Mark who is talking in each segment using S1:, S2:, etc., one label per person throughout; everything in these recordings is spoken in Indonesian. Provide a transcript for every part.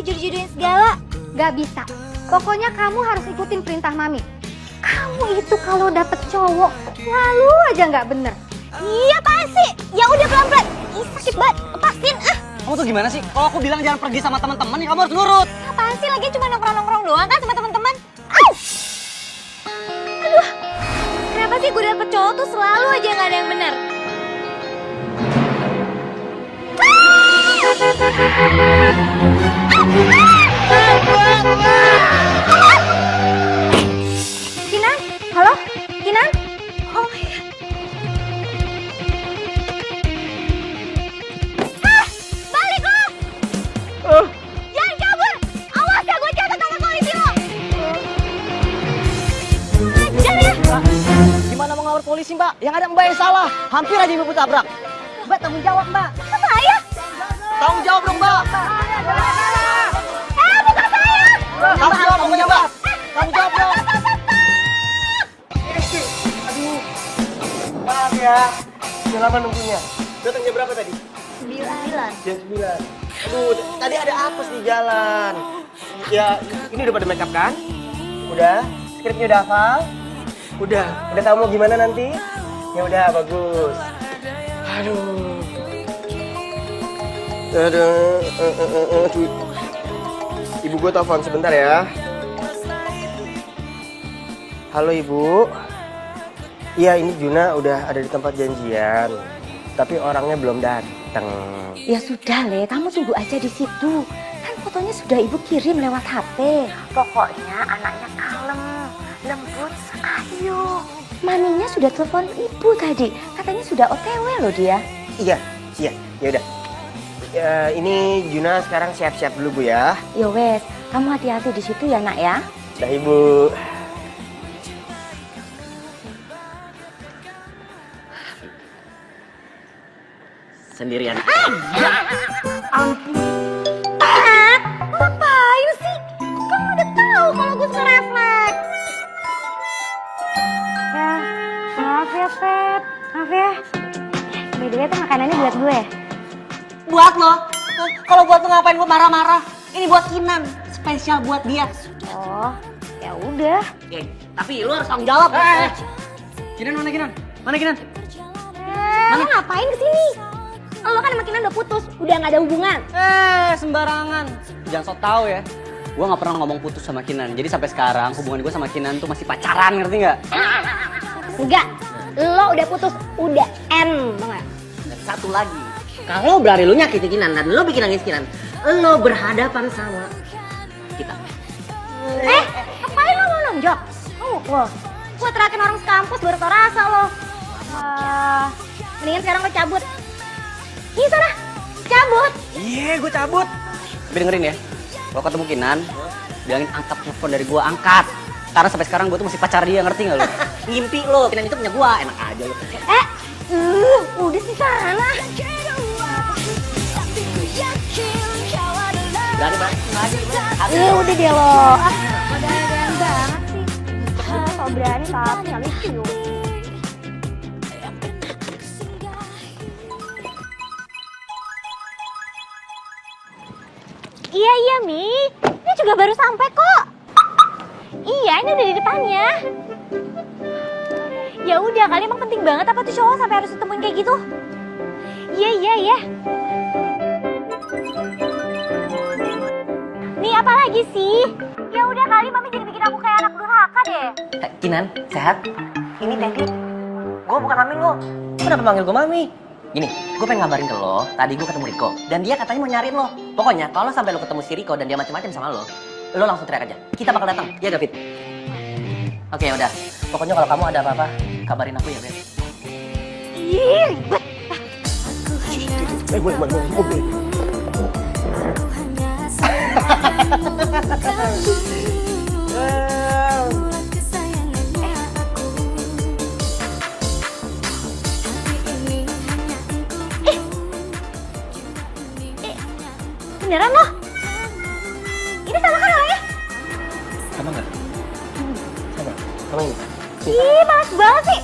S1: dijodoh-jodohin segala.
S2: Gak bisa. Pokoknya kamu harus ikutin perintah Mami. Kamu itu kalau dapet cowok selalu aja nggak bener.
S1: Iya apaan sih? Ya udah pelan-pelan. Ih sakit banget, lepasin ah.
S3: Kamu tuh gimana sih? Kalau aku bilang jangan pergi sama teman-teman, ya kamu harus nurut.
S1: Apaan sih lagi cuma nongkrong-nongkrong doang kan sama teman-teman? Aduh, kenapa sih gue dapet cowok tuh selalu aja nggak ada yang bener?
S2: Kinan, halo, Kinan.
S1: Oh my god. Balik lo! Jangan kabur! Awas ya gue catat sama polisi lo! Ajar ya!
S3: Gimana mau ngelapor polisi, Mbak? Yang ada Mbak yang salah. Hampir aja Ibu tabrak. Mbak, tanggung jawab, Mbak.
S1: Kok saya?
S3: Tanggung jawab dong, Mbak.
S1: Bukan saya!
S3: Tanggung jawab, Tanggung jawab dong.
S4: Aduh, maaf ya, udah lama nunggunya. Datang jam berapa tadi?
S1: 9.
S4: Jam 9. Aduh, tadi ada apes di jalan. Ya, ini udah pada make up kan? Udah? Skripnya udah hafal? Udah tahu mau gimana nanti? Ya udah, bagus. Aduh. Aduh. Ibu gue telepon sebentar ya. Halo Ibu. Iya ini Juna udah ada di tempat janjian. Tapi orangnya belum datang.
S5: Ya sudah Le, kamu tunggu aja di situ. Kan fotonya sudah ibu kirim lewat HP. Pokoknya anaknya kalem, lembut, ayo. Maminya sudah telepon ibu tadi. Katanya sudah OTW loh dia.
S4: Iya, ya udah. Ya, ini Juna sekarang siap-siap dulu Bu ya.
S5: Yo wes, kamu hati-hati di situ ya nak ya.
S4: Dah Ibu.
S3: Sendirian.
S1: Ngapain sih? Kamu udah tahu kalau gue suka refleks.
S2: Ya, maaf ya Pep, maaf ya. By the way tuh makanannya buat gue.
S3: Buat lo. Kalau buat lo ngapain gue marah-marah? Ini buat Kinan, spesial buat dia.
S2: Oh, ya udah.
S3: Tapi lo harus tanggung jawab. Kinan mana Kinan? Mana Kinan?
S1: Lo ngapain kesini? Lo kan sama Kinan udah putus, udah gak ada hubungan.
S3: Sembarangan. Jangan sok tahu ya. Gue nggak pernah ngomong putus sama Kinan. Jadi sampai sekarang hubungan gue sama Kinan tuh masih pacaran, ngerti nggak?
S1: Enggak, lo udah putus, udah end, tau gak?
S6: Dan satu lagi, kalau berani lu nyakiti Kinan dan lo bikin nangis Kinan, lo berhadapan sama kita.
S1: Ngapain lo mau nonjok? Lo, gue terakhir orang sekampus baru tau rasa lo. Mendingan sekarang lo cabut. Ih sana, cabut.
S3: Iya, gue cabut. Tapi dengerin ya, kalau ketemu Kinan, bilangin angkat telepon dari gue, angkat. Karena sampai sekarang gue tuh masih pacar dia, ngerti nggak lo?
S6: Ngimpi lo, Kinan itu punya gua, enak aja lo.
S1: Udah sih sana.
S6: Berani banget.
S1: Udah deh lo. Udah banget sih. So berani tapi gak lucu. Iya Mi, ini juga baru sampai kok. Iya ini udah di depannya. Ya udah kali emang penting banget apa tuh cowok sampai harus ditemuin kayak gitu? Iya. Nih apa lagi sih? Ya udah kali Mami jadi bikin aku kayak anak durhaka deh.
S6: Kinan, sehat? Ini Teddy. Gue bukan Mami lo. Kenapa panggil gue Mami? Gini, gue pengen ngabarin ke lo, tadi gue ketemu Riko. Dan dia katanya mau nyariin lo. Pokoknya kalau sampai lo ketemu si Riko dan dia macam-macam sama lo langsung teriak aja. Kita bakal datang, ya David? Oke, udah. Pokoknya kalau kamu ada apa-apa, kabarin aku ya, Beb.
S1: Ih, ribet.
S4: Boleh.
S1: Beneran loh? Ini sama kan orangnya?
S4: Sama nggak? Sama ini.
S1: Ih, males banget sih.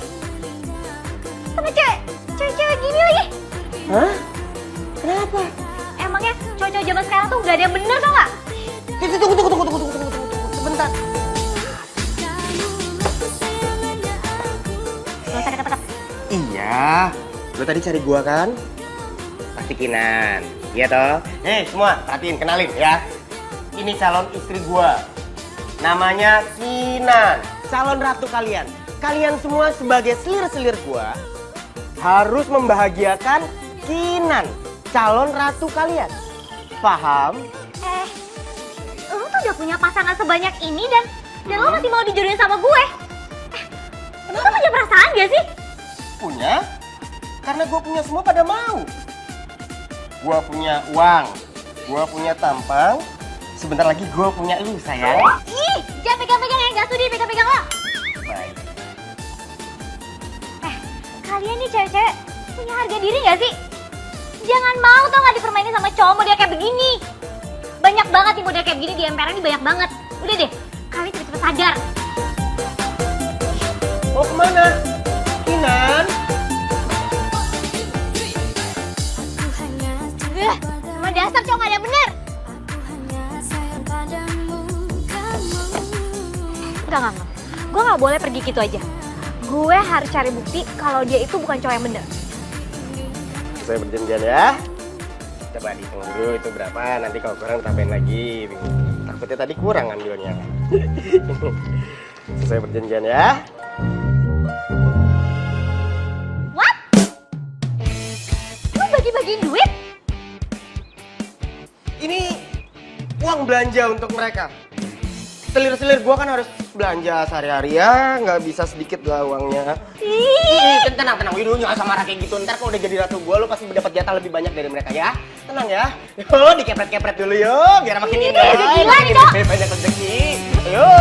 S1: Sama cewek gini lagi.
S4: Hah? Kenapa?
S1: Emangnya cowok-cowok zaman sekarang tuh gak ada yang bener tau gak?
S4: Tunggu. Sebentar.
S5: Gak usah deket-deket.
S4: Iya. Lo tadi cari gua kan? Pasti Kinan. Iya toh? Semua perhatiin, kenalin ya. Ini calon istri gua. Namanya Kinan. Calon ratu kalian. Kalian semua sebagai selir-selir gua harus membahagiakan Kinan, calon ratu kalian. Paham?
S2: Lo tuh udah punya pasangan sebanyak ini dan lo masih mau dijodohin sama gue. Lo tuh punya perasaan gak sih?
S4: Punya? Karena gue punya semua pada mau. Gue punya uang, gue punya tampang, sebentar lagi gue punya lu sayang.
S2: Ih, jangan pegang-pegang ya, gak sudi pegang-pegang lo.
S4: Baik.
S2: Kalian nih cewek-cewek punya harga diri gak sih? Jangan mau tau gak dipermainin sama cowok model kayak begini. Banyak banget nih model kayak begini di emperan ini, banyak banget. Udah deh, kalian cepet-cepet sadar.
S4: Mau kemana? Kinan?
S2: Sama dasar cowok gak ada yang bener. Enggak. Gue gak boleh pergi gitu aja. Gue harus cari bukti kalau dia itu bukan cowok yang bener.
S4: Saya berjanjian ya. Coba dihitung dulu itu berapa, nanti kalau kurang tambahin lagi. Takutnya tadi kurang ambilnya. Saya berjanjian ya.
S2: What? Lu bagi-bagiin duit?
S4: Ini uang belanja untuk mereka. Selir-selir gua kan harus belanja sehari-hari ya, nggak bisa sedikit lah uangnya. Tenang, Widu, jangan sama kayak gitu. Ntar kalau udah jadi ratu gua, lu pasti dapat jatah lebih banyak dari mereka ya. Tenang ya. Yo, dikepret-kepret dulu yo, biar makin indah.
S2: Udah gila nih, Dok.
S4: Banyak rezeki. Ayo.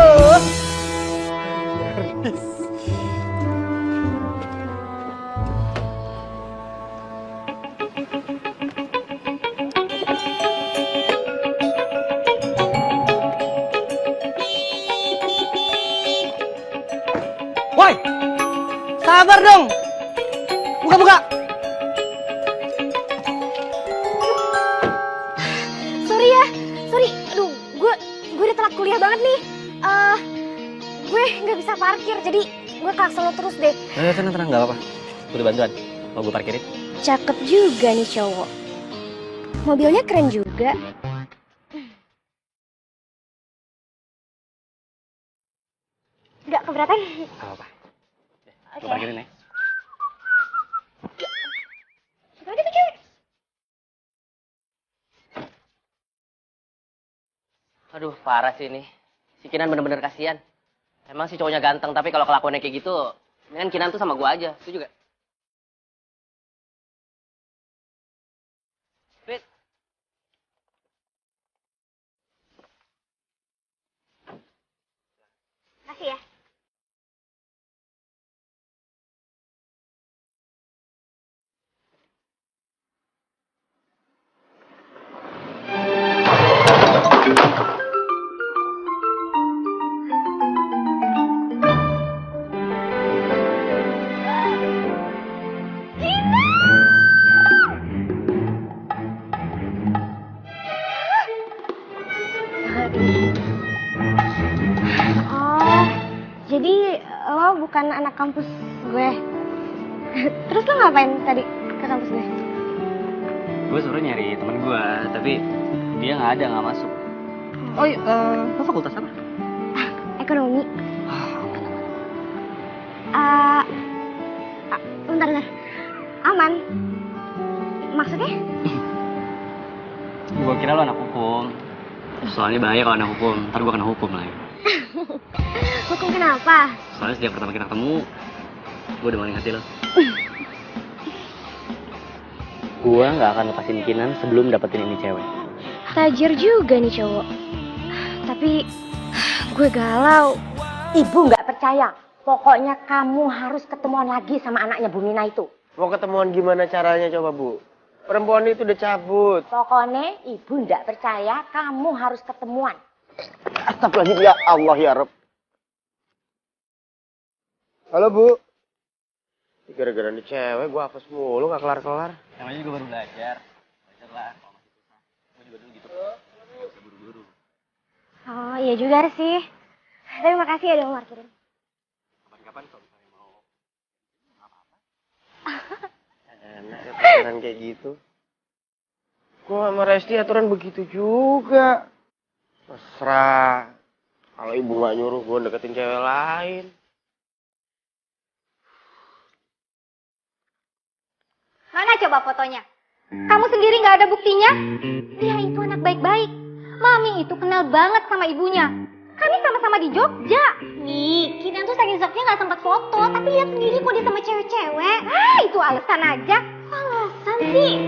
S4: Woi, sabar dong. Buka.
S2: Sorry. Aduh, gue udah telat kuliah banget nih. Gue nggak bisa parkir, jadi gue klakson lo terus deh.
S3: Tenang, nggak apa-apa. Butuh bantuan. Mau gue parkirin?
S1: Cakep juga nih cowok. Mobilnya keren juga.
S2: Nggak keberatan?
S3: Gak apa-apa. Gue parkirin ya.
S2: Gimana tuh cewek?
S6: Aduh, parah sih ini. Si Kinan bener-bener kasihan. Emang si cowoknya ganteng, tapi kalau kelakuannya kayak gitu, mendingan Kinan tuh sama gua aja. Itu juga. Fit.
S2: Makasih ya.
S1: Oh, jadi lo bukan anak kampus gue. Terus lo ngapain tadi ke kampus gue?
S3: Gue suruh nyari temen gue, tapi dia nggak ada, nggak masuk. Oh iya, lo fakultas apa?
S1: Ekonomi. Bentar. Aman. Maksudnya?
S3: Gue kira lo anak hukum. Soalnya bahaya kalau anak hukum, ntar gue kena hukum lagi.
S1: Hukum kenapa?
S3: Soalnya sejak pertama kita ketemu, gue udah maling hati lo. Gue nggak akan lepasin Kinan sebelum dapetin ini cewek.
S1: Tajir juga nih cowok. Tapi gue galau.
S5: Ibu nggak percaya. Pokoknya kamu harus ketemuan lagi sama anaknya Bu Mina itu.
S4: Mau ketemuan gimana caranya coba, Bu? Perempuan itu udah cabut.
S5: Pokoknya ibu nggak percaya, kamu harus ketemuan.
S4: Astagfirullahaladzim, ya Allah ya Rabb. Halo, Bu. Gara-gara ini cewek, gue hapus mulu, gak kelar-kelar.
S3: Namanya juga baru belajar. Belajar lah, kalau masih susah. Gue juga dulu gitu. Gak usah buru-buru.
S1: Oh iya juga sih. Tapi makasih ya udah mau parkirin.
S4: Kapan-kapan kalau misalnya mau apa-apa. Enak ya pacaran kayak gitu. Gue sama Resti aturan begitu juga. Mesra. Kalau ibu gak nyuruh gue deketin cewek lain.
S2: Mana coba fotonya? Kamu sendiri nggak ada buktinya? Dia itu anak baik-baik. Mami itu kenal banget sama ibunya. Kami sama-sama di Jogja. Nih, kita tuh saking soknya nggak sempat foto, tapi lihat sendiri kok dia sama cewek-cewek. Ah, itu alasan aja. Alasan sih.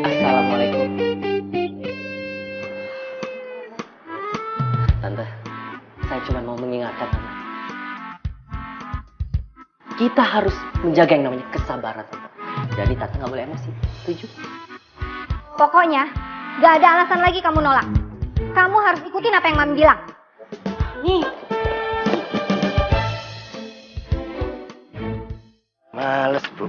S3: Assalamualaikum. Tante, saya cuma mau mengingatkan Tante. Kita harus menjaga yang namanya kesabaran, Tante. Jadi Tante nggak boleh emosi. Setuju?
S2: Pokoknya, nggak ada alasan lagi kamu nolak. Kamu harus ikutin apa yang Mami bilang. Nih.
S4: Males, Bu.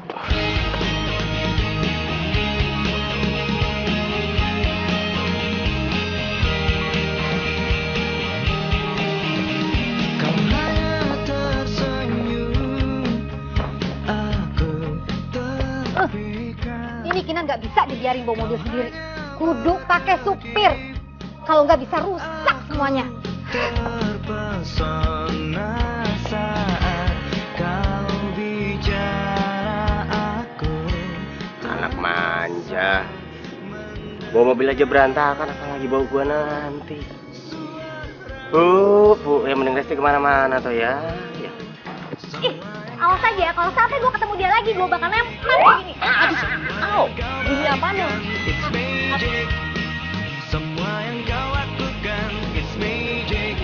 S2: Ini Kinan nggak bisa dibiarin bawa mobil sendiri. Kudu pakai supir. Kalau nggak bisa rusak semuanya.
S7: Terpesona saat kau bicara aku.
S4: Anak manja. Bawa mobil aja berantakan, apalagi bawa gua nanti. Bu, ya mending Resti kemana-mana tuh ya. Ya.
S2: Ih, awas aja kalau sampai gue ketemu dia lagi, gue bakal lempar kayak gini. Aduh, au, bunyi apa nih?
S7: Semua yang kau lakukan it's magic.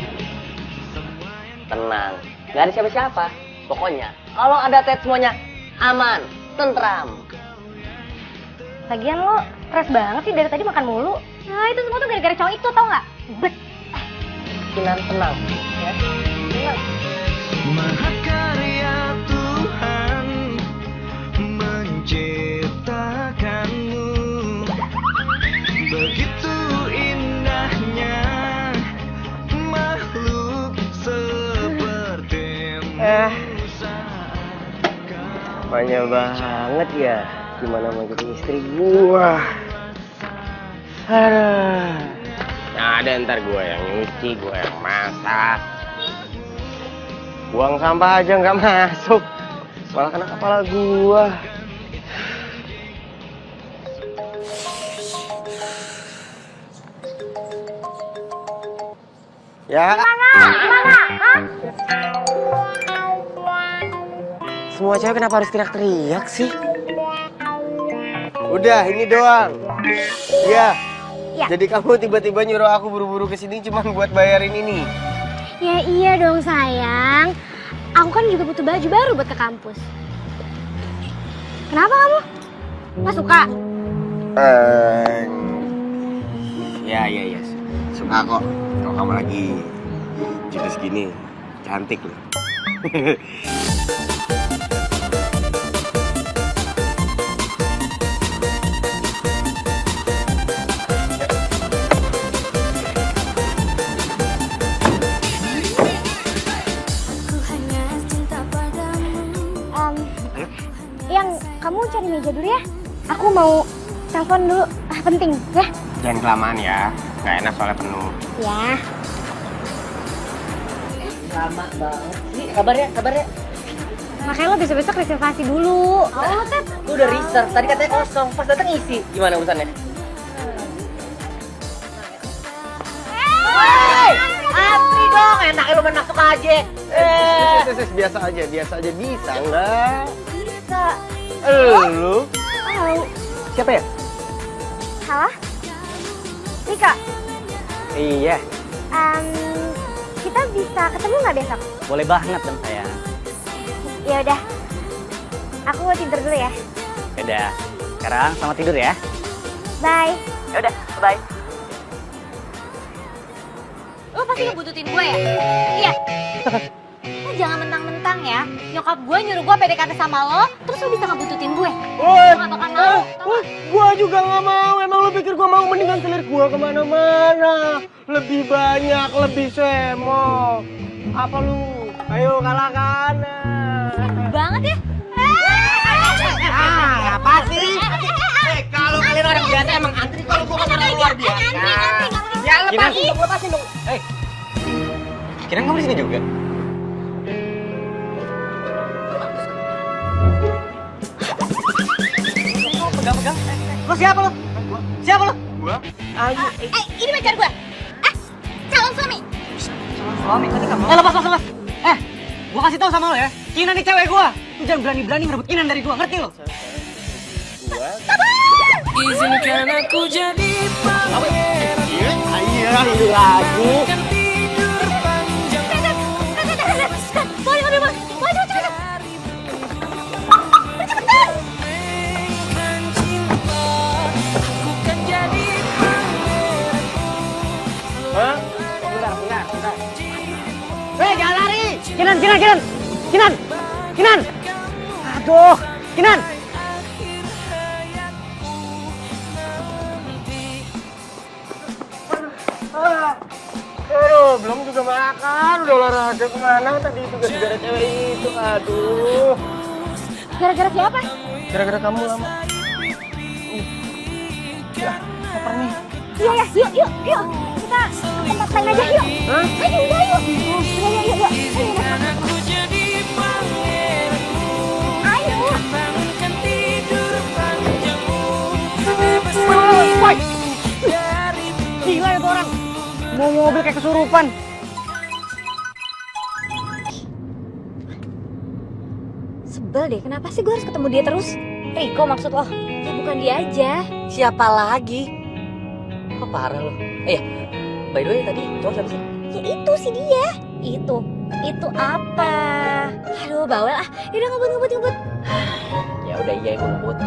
S6: Tenang, nggak ada siapa-siapa. Pokoknya, kalau ada tet semuanya aman, tentram.
S2: Lagian lo stres banget sih dari tadi makan mulu. Nah itu semua tuh gara-gara cowok itu, tau nggak? Bet.
S6: Kinan tenang, ya. Tenang.
S7: Mahakarya Tuhan menciptakanmu. Begitu indahnya makhluk sepertimu.
S4: Banyak banget ya. Gimana mau jadi istri gua? Aduh. Nah, ada ntar gua yang nyuci, gua yang masak. Buang sampah aja nggak masuk. Malah kena kepala gua. Ya.
S2: Gimana? Hah?
S4: Semua cewek kenapa harus teriak-teriak sih? Udah, ini doang. Iya.
S2: Ya.
S4: Jadi kamu tiba-tiba nyuruh aku buru-buru kesini cuma buat bayarin ini.
S1: Ya iya dong sayang. Aku kan juga butuh baju baru buat ke kampus. Kenapa kamu? Nggak suka?
S4: Ya. Suka kok. Kalau kamu lagi jurus gini, cantik loh.
S1: Yang kamu cari meja dulu ya. Aku mau telepon dulu. Penting ya.
S4: Jangan kelamaan ya. Nggak enak soalnya penuh.
S1: Ya.
S6: Lama banget sih. Kabar ya.
S1: Makanya lo besok-besok reservasi dulu.
S2: Oh, Tet.
S6: Gue udah reserve. Tadi katanya kosong. Pas datang isi. Gimana urusannya? Apri dong. Enak lu main masuk aja.
S4: Biasa aja. Bisa enggak?
S2: Bisa.
S4: Lu?
S1: Tahu.
S4: Siapa ya?
S1: Halo? Rika,
S4: Iya.
S1: kita bisa ketemu nggak besok?
S3: Boleh banget dong sayang.
S1: Ya udah. Aku mau tidur dulu ya.
S3: Yaudah, sekarang selamat tidur ya.
S1: Bye.
S6: Yaudah, bye.
S2: Lo pasti ngebuntutin gue ya? Iya. Lo jangan mentang-mentang ya. Nyokap gue nyuruh gue PDKT sama lo, terus lo bisa ngebuntutin gue. Gue gak bakal mau.
S4: Gua juga nggak mau. Emang lu pikir gue mau mendingan selir gue kemana-mana. Lebih banyak, lebih semo. Apa lu? Ayo kalahkan.
S2: Banget ya.
S4: Apa sih? Kalau kalian orang biasa emang antri, kalau gue kan orang luar biasa. Ya lepasin dong.
S3: Kira kamu di sini juga? Pegang. Lo siapa lo? Siapa lo?
S4: Gua?
S3: Ayo.
S2: Ini pacar gue. Calon suami.
S3: Suami, tadi kamu. Lepas. Gua kasih tahu sama lo ya. Kinan nih cewek gua. Lu jangan berani-berani ngerebut Kinan dari gua, ngerti lo?
S7: Izinkan aku jadi pangeran.
S4: Iya, itu lagi.
S7: Tidur panjang.
S4: Hah? Bentar.
S3: Jangan lari. Kinan. Aduh, Kinan.
S4: Aduh, belum juga makan, udah olahraga kemana tadi itu gara-gara cewek itu, aduh.
S2: Gara-gara siapa?
S4: Gara-gara kamu lama. Ya, lapar nih.
S2: Iya, yuk. Kita ke tempat lain aja, yuk.
S4: Hah?
S2: Ayo, udah yuk. Yuk.
S7: Izinkan aku jadi pangeranmu.
S2: Ayo.
S7: Bangunkan tidur panjangmu. Bebas
S3: Woi,
S7: dari
S3: gila itu orang. Mau mobil kayak kesurupan.
S2: Sebel deh, kenapa sih gue harus ketemu dia terus? Riko maksud lo? Ya bukan dia aja.
S6: Siapa lagi? Kok parah lo? Iya, by the way tadi cowok siapa sih?
S2: Ya itu sih dia. Itu apa? Aduh, bawel ah. Yaudah ngebut.
S6: Ya udah iya gue ngebut.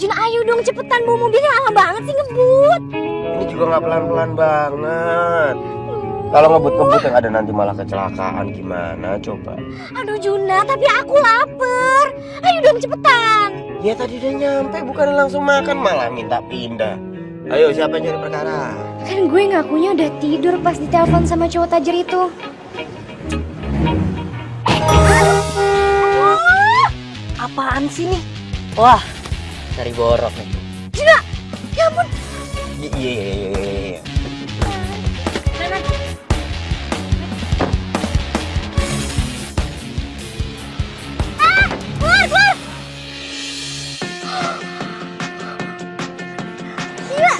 S2: Jun, ayo dong cepetan, bawa mobilnya lama banget sih ngebut.
S4: Ini juga nggak pelan-pelan banget. Kalau ngebut-ngebut yang ada nanti malah kecelakaan gimana coba?
S2: Aduh Juna, tapi aku lapar. Ayo dong cepetan.
S4: Ya tadi udah nyampe, bukan langsung makan malah minta pindah. Ayo siapa yang cari perkara?
S1: Kan gue ngakunya udah tidur pas ditelepon sama cowok tajir itu.
S6: Apaan sih nih? Wah, cari borok nih.
S2: Juna, ya ampun.
S4: Iya.
S2: Keluar. Gila.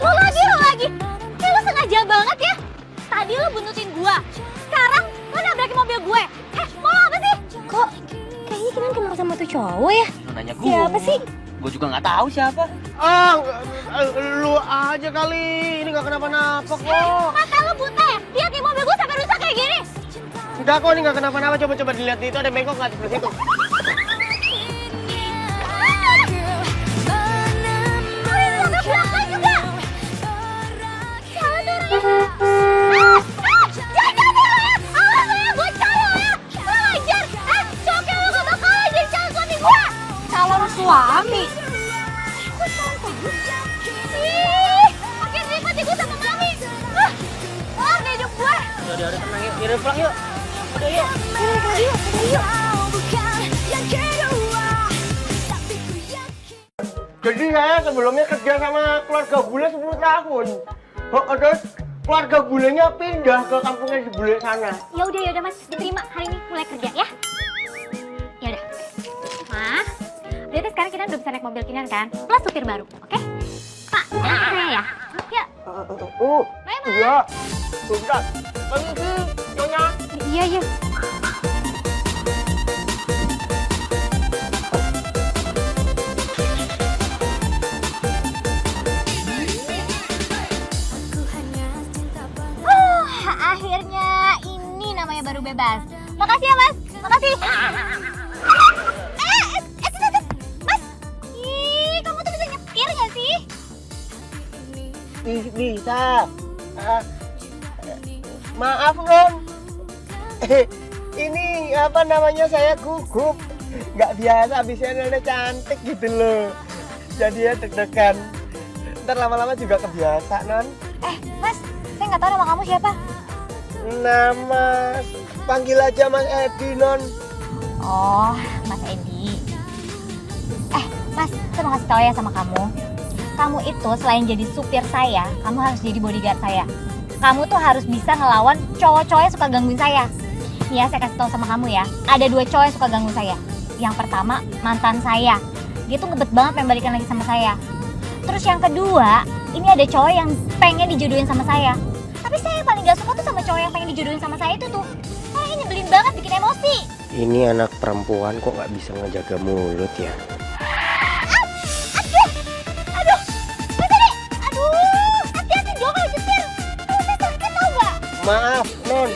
S2: Lo lagi. Lo sengaja banget ya. Tadi lo buntutin gua. Sekarang lo nabrakin mobil gue. Mau lo apa sih?
S1: Kok kayaknya Kinan kenal sama tuh cowok ya?
S6: Lu nanya gue.
S1: Siapa sih?
S6: Gue juga nggak tahu siapa.
S4: Lu aja kali. Ini nggak kenapa-napa kok.
S2: Mata lo buta ya? Lihat nih mobil gue sampai rusak kayak gini.
S4: Enggak kok, ini nggak kenapa-napa. Coba dilihat itu ada bengkok nggak seperti itu?
S2: Belakang juga. Jangan dorong ya. Jangan ya. Awas lo ya, gue calo ya. Kurang ajar. Cowok kayak lo gak bakalan jadi calon suami gue.
S1: Calon suami.
S2: Ih, makin ribet nih gue sama mami. Keluar deh hidup gue.
S4: Udah tenang yuk. Yaudah pulang yuk. Udah yuk. Jadi saya sebelumnya kerja sama keluarga bule 10 tahun. Terus keluarga bulenya pindah ke kampungnya si bule sana.
S2: Ya udah Mas, diterima hari ini mulai kerja ya. Ya udah. Mas, berarti sekarang kita udah bisa naik mobil Kinan kan? Plus supir baru, oke? Pak, saya ya. Ya.
S4: Iya. Udah. Permisi, Nyonya.
S1: Iya.
S2: Akhirnya ini namanya baru bebas. Makasih ya Mas, makasih. Mas, kamu tuh bisa nyetir gak sih?
S4: Bisa. Maaf, Non. Ini apa namanya, saya gugup. Nggak biasa, abisnya Nona cantik gitu loh. Jadi ya deg-degan. Ntar lama-lama juga kebiasa, Non.
S2: Mas, saya nggak tahu nama kamu siapa.
S4: Nama, panggil aja Mas Edi, Non.
S2: Oh, Mas Edi. Mas, saya mau kasih tahu ya sama kamu. Kamu itu selain jadi supir saya, kamu harus jadi bodyguard saya. Kamu tuh harus bisa ngelawan cowok-cowok yang suka gangguin saya. Nih ya, saya kasih tahu sama kamu ya. Ada 2 cowok yang suka gangguin saya. Yang pertama, mantan saya. Dia tuh ngebet banget pengen balikan lagi sama saya. Terus yang kedua, ini ada cowok yang pengen dijodohin sama saya. Tapi saya yang paling gak suka tuh sama cowok yang pengen dijodohin sama saya itu tuh. Kayaknya nyebelin banget, bikin emosi.
S4: Ini anak perempuan kok nggak bisa ngejaga mulut ya?
S2: Hati-hati dong kalau nyetir. Saya sakit tau gak?
S4: Maaf, Non.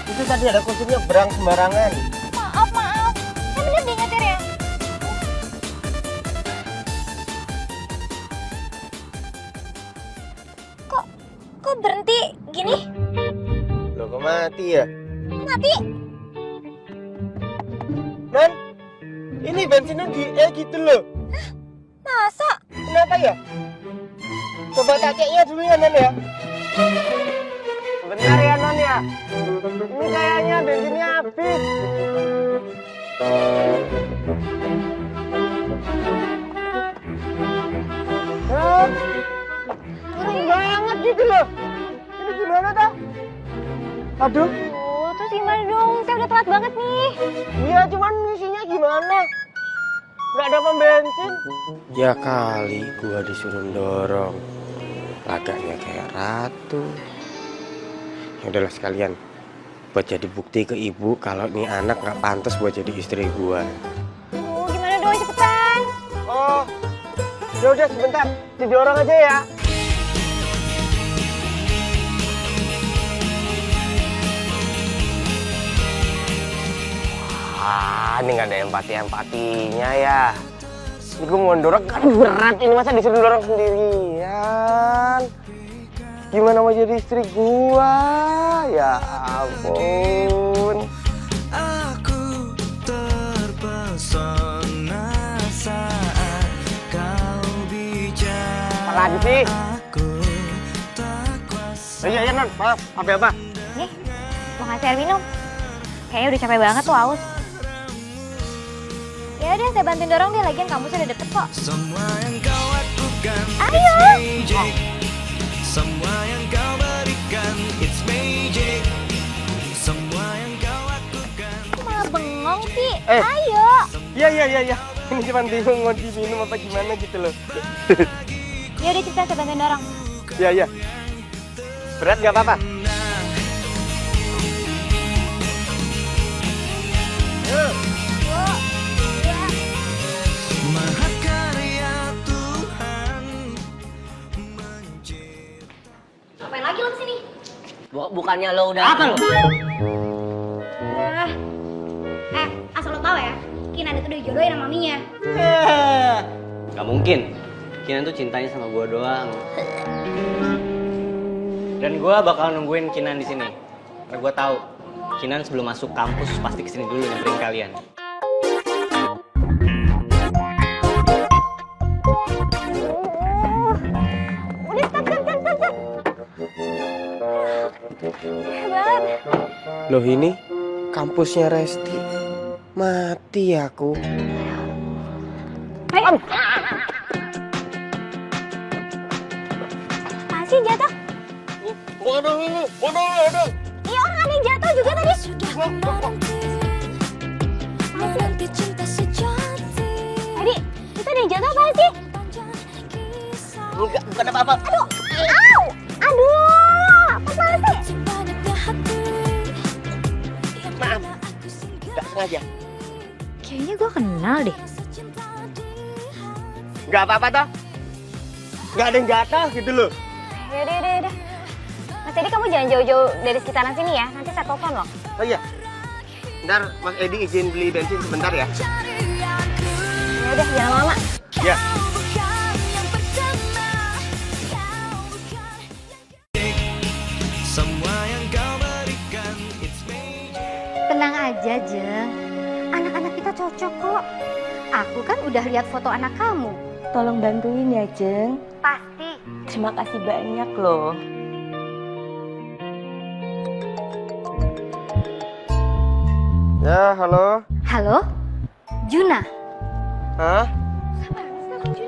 S4: Itu tadi ada kucing nyebrang sembarangan.
S2: Maaf. Saya bener deh nyetir ya. Kok berhenti gini?
S4: Loh, kok mati ya?
S2: Mati?
S4: Non, ini bensinnya gitu loh.
S2: Masa?
S4: Kenapa ya? Coba kakeknya dulu ya, Non ya. Bentar ya, Non ya. Ini kayaknya bensinnya habis. Turun banget gitu loh. Ini gimana dah? Aduh.
S2: Terus gimana dong? Saya udah telat banget nih.
S4: Iya, cuman misinya gimana? Gak ada pom bensin. Ya kali gua disuruh dorong. Lagaknya kayak ratu. Ya udahlah sekalian. Buat jadi bukti ke ibu kalau ini anak gak pantas buat jadi istri gua.
S2: Gimana dong, cepetan.
S4: Oh, ya udah sebentar. Didorong aja ya. Ini nggak ada empati-empatinya ya. Ini gue mau dorong kan berat, ini masa disuruh dorong sendirian. Gimana mau jadi istri gua? Ya ampun.
S7: Aku terpesona saat kau bicara.
S4: Apa lagi sih?
S7: Aku tak kuasa.
S4: Iya, Non. Maaf, apa?
S2: Nih, mau ngasih air minum. Kayaknya udah capek banget tuh, haus. Ya udah, saya bantuin dorong deh, lagian kamu sudah deket kok.
S7: Semua yang kau lakukan,
S2: Ayo.
S7: it's magic. Semua yang kau berikan, it's magic. Semua yang kau lakukan.
S2: Kok malah bengong sih?
S4: Eh.
S2: Ayo.
S4: Iya. Ini cuma bingung mau diminum apa gimana gitu loh.
S2: Ya udah, cerita, saya bantuin dorong.
S4: Iya. Berat nggak apa-apa?
S7: Mahakarya Tuhan mencipta.
S2: Ngapain lagi lo kesini?
S6: Bukannya lo udah...
S3: Apa lo?
S2: Asal lo tau ya, Kinan itu udah dijodohin sama maminya.
S3: Gak mungkin. Kinan tuh cintanya sama gue doang. Dan gue bakal nungguin Kinan di sini. Karena gue tahu Kinan sebelum masuk kampus pasti kesini dulu nyamperin kalian.
S2: Udah, stop. Banget.
S4: Loh, ini kampusnya Resti. Mati aku.
S2: Masih jatuh?
S4: Waduh.
S2: Iya, orang ada yang jatuh juga tadi. Tadi, itu ada yang jatuh apa sih?
S6: Bukan apa-apa.
S2: Aduh, apa sih?
S4: Maaf. Gak sengaja.
S2: Kayaknya gue kenal deh.
S4: Gak apa-apa toh. Gak ada yang jatuh gitu loh.
S2: Yaudah. Mas Edi, kamu jangan jauh-jauh dari sekitaran sini ya. Nanti saya telepon loh.
S4: Oh iya. Ntar Mas Edi izin beli bensin sebentar ya.
S2: Yaudah, jangan lama.
S4: Ya.
S7: Semua yang kau berikan, it's magic.
S5: Tenang aja, Jeng. Anak-anak kita cocok kok. Aku kan udah lihat foto anak kamu. Tolong bantuin ya, Jeng. Pasti. Terima kasih banyak loh.
S4: Ya, halo.
S5: Halo? Juna?
S4: Hah?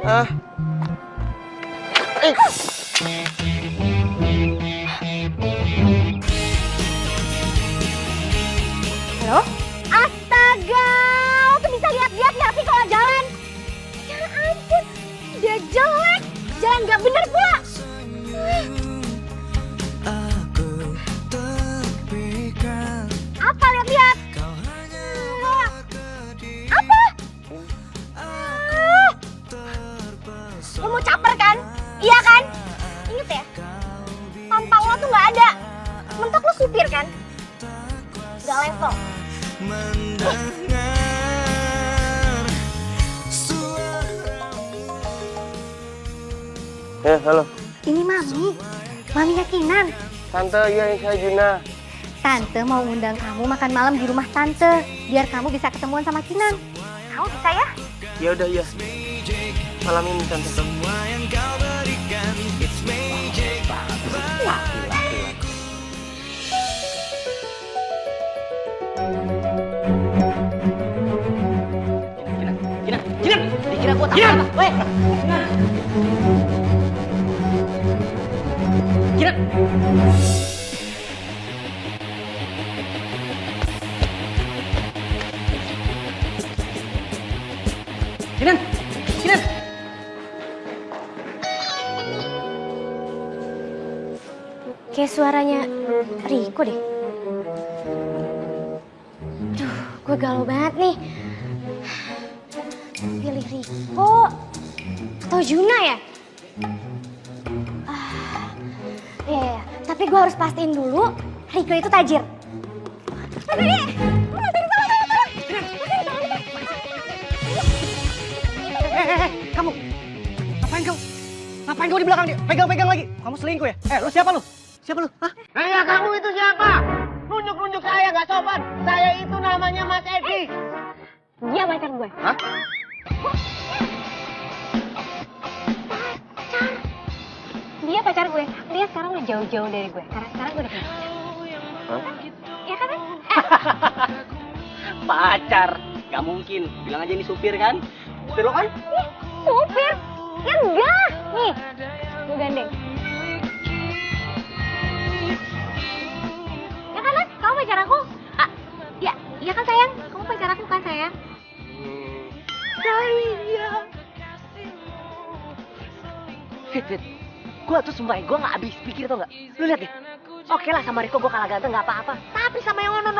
S4: Ah.
S5: Halo? Astaga! Lo tuh bisa lihat-lihat nggak sih kalau jalan? Ya ampun, dia jelek. Jalan nggak bener pula. Apa lihat-lihat? Apa? Lo mau caper kan? Iya kan? Ingat ya, tampang lo tuh nggak ada. Mentok lo supir kan? Gak level.
S4: Halo.
S5: Ini Mami. Maminya Kinan.
S4: Tante, iya saya Juna.
S5: Tante mau undang kamu makan malam di rumah Tante. Biar kamu bisa ketemuan sama Kinan. Kamu bisa ya?
S4: Ya udah iya. Malam ini Tante.
S7: Semua yang kau berikan, it's magic.
S3: Jinan, dikira gua takut apa? Weh, Jinan. Jinan, Jinan.
S1: Kayak suaranya Riko deh. Duh, gue galau banget nih. Pilih Riko atau Juna ya? Iya, tapi gue harus pastiin dulu Riko itu tajir.
S3: Kamu, ngapain kau? Ngapain kau di belakang dia? Pegang-pegang lagi. Kamu selingkuh ya? Lu siapa lu? Siapa lu? Hah?
S4: Ya kamu itu siapa? Nunjuk-nunjuk saya nggak sopan. Saya itu namanya Mas Edi.
S1: Dia pacar gue.
S4: Hah?
S1: Dia pacar gue. Dia sekarang udah jauh-jauh dari gue. Karena sekarang gue udah punya pacar.
S4: Hah?
S1: Ya kan?
S3: Pacar. Gak mungkin. Bilang aja ini supir kan? Supir lo kan?
S1: Supir? Ya enggak. Nih, gue gandeng. Ya kan, Mas? Kamu pacar aku? Ah, ya, iya kan sayang? Kamu pacar aku kan sayang?
S6: Fit. Gue tuh sumpah, gue gak habis pikir tau gak? Lu lihat deh. Oke lah sama Riko gue kalah ganteng gak apa-apa. Tapi sama yang ono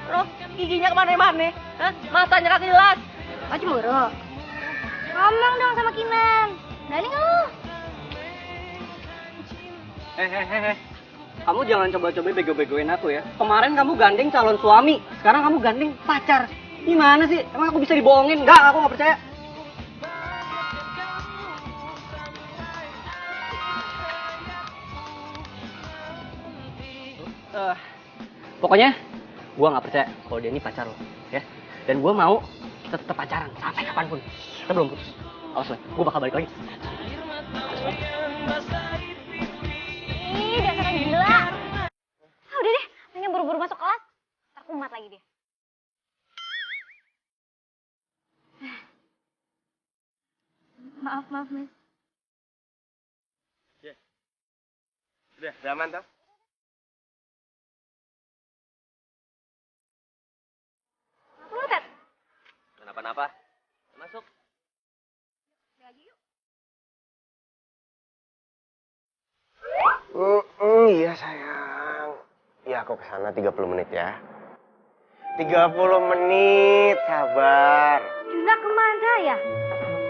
S6: lo giginya kemana-mana. Hah? Matanya kagak jelas.
S1: Oh, cemburu. Ngomong dong sama Kinan. Berani nggak lu?
S3: Kamu jangan coba-coba bego-begoin aku ya. Kemarin kamu gandeng calon suami, sekarang kamu gandeng pacar. Gimana sih? Emang aku bisa dibohongin? Enggak, aku nggak percaya. Pokoknya gua nggak percaya kalau dia ini pacar lo, ya. Dan gua mau kita tetap pacaran sampai kapanpun. Kita belum putus. Awas lah, gua bakal balik lagi.
S1: Ih, dasar orang gila. Ah, udah deh, pengen buru-buru masuk kelas. Ntar kumat lagi dia. Maaf, Mas.
S4: Udah, aman toh?
S1: Lu, Ted?
S6: Kenapa-napa? Masuk.
S4: Iya sayang. Ya aku kesana 30 menit ya. 30 menit, sabar.
S5: Juna kemana ya?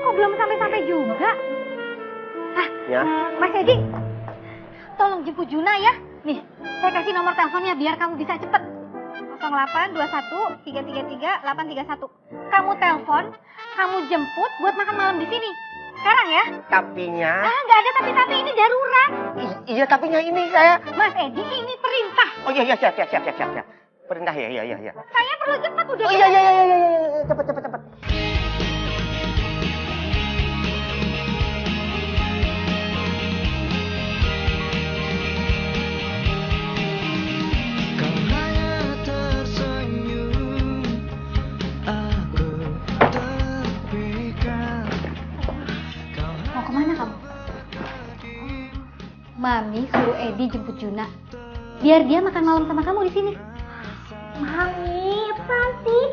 S5: Kok belum sampai-sampai juga?
S4: Ya.
S5: Mas Edi, tolong jemput Juna ya. Nih, saya kasih nomor teleponnya biar kamu bisa cepet. 0821 333 831. Kamu telepon, kamu jemput buat makan malam di sini. Sekarang ya?
S4: Tapinya.
S5: Nggak ada tapi ini darurat.
S4: Iya tapinya ini saya.
S5: Mas Edi, ini perintah.
S4: Oh iya siap. Perintah ya.
S2: Saya perlu cepat udah.
S4: Oh iya. Cepet.
S7: Kau hanya tersenyum, aku terpikat.
S2: Mau kemana kamu? Mami suruh Edi jemput Juna. Biar dia makan malam sama kamu di sini. Mami, apa sih?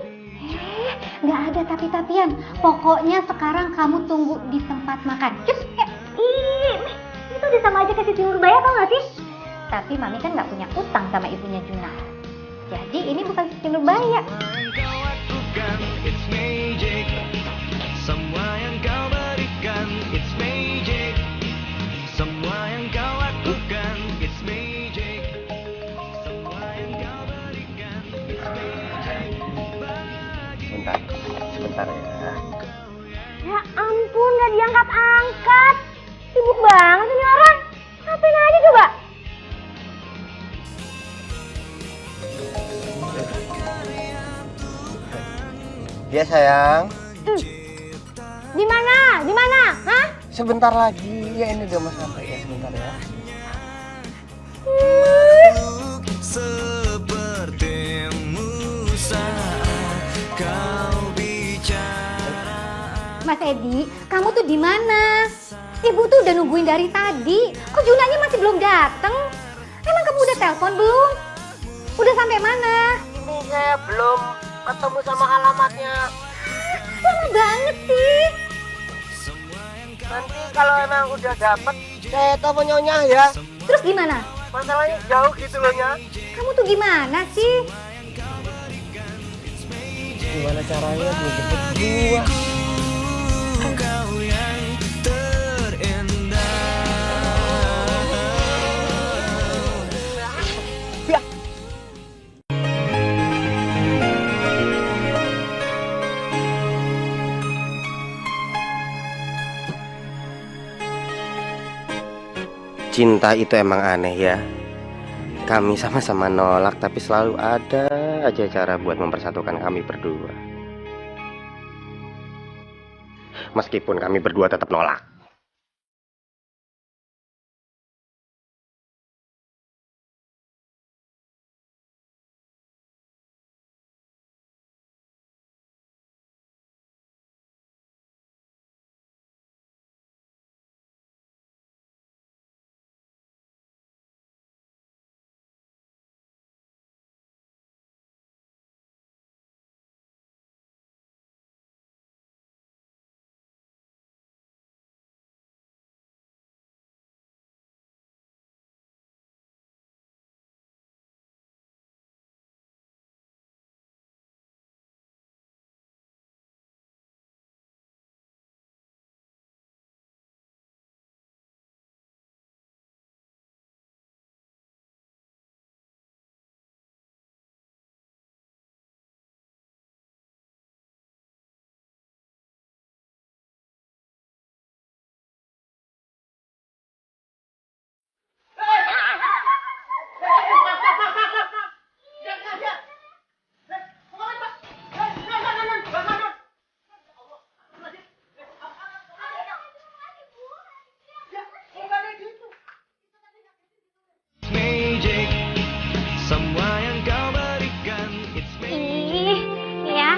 S2: Nggak ada tapi-tapian. Pokoknya sekarang kamu tunggu di tempat makan. Cus, itu udah sama aja kasih timur bayar, tau nggak sih? Tapi Mami kan nggak punya utang sama ibunya Juna. Jadi ini bukan Siti Nurbaya.
S7: Kau lakukan, it's magic. Semua yang kau berikan, it's magic. Semua yang kau lakukan, it's magic. Semua yang kau berikan, it's magic.
S4: Sebentar ya.
S1: Ya ampun, gak diangkat-angkat. Sibuk banget ini orang. Ngapain aja coba?
S4: Ya sayang.
S1: Di mana? Hah?
S4: Sebentar lagi. Ya ini udah mau sampai ya, sebentar ya.
S7: Sepertimu saat kau bicara.
S2: Mas Edi, kamu tuh di mana? Ibu tuh udah nungguin dari tadi. Kok Junanya masih belum datang? Emang kamu udah telepon belum? Udah sampai mana?
S4: Ini saya belum ketemu sama alamatnya.
S2: Lama banget sih.
S4: Nanti kalau emang udah dapet, saya telepon Nyonya ya.
S2: Terus gimana?
S4: Masalahnya jauh gitu loh, Nya.
S2: Kamu tuh gimana sih?
S4: Gimana caranya dia jemput gua?
S7: Kau yang terindah.
S4: Ya. Cinta itu emang aneh ya. Kami sama-sama nolak tapi selalu ada aja cara buat mempersatukan kami berdua. Meskipun kami berdua tetap nolak.
S7: Magic. Semua yang kau berikan, it's magic.
S2: Ya,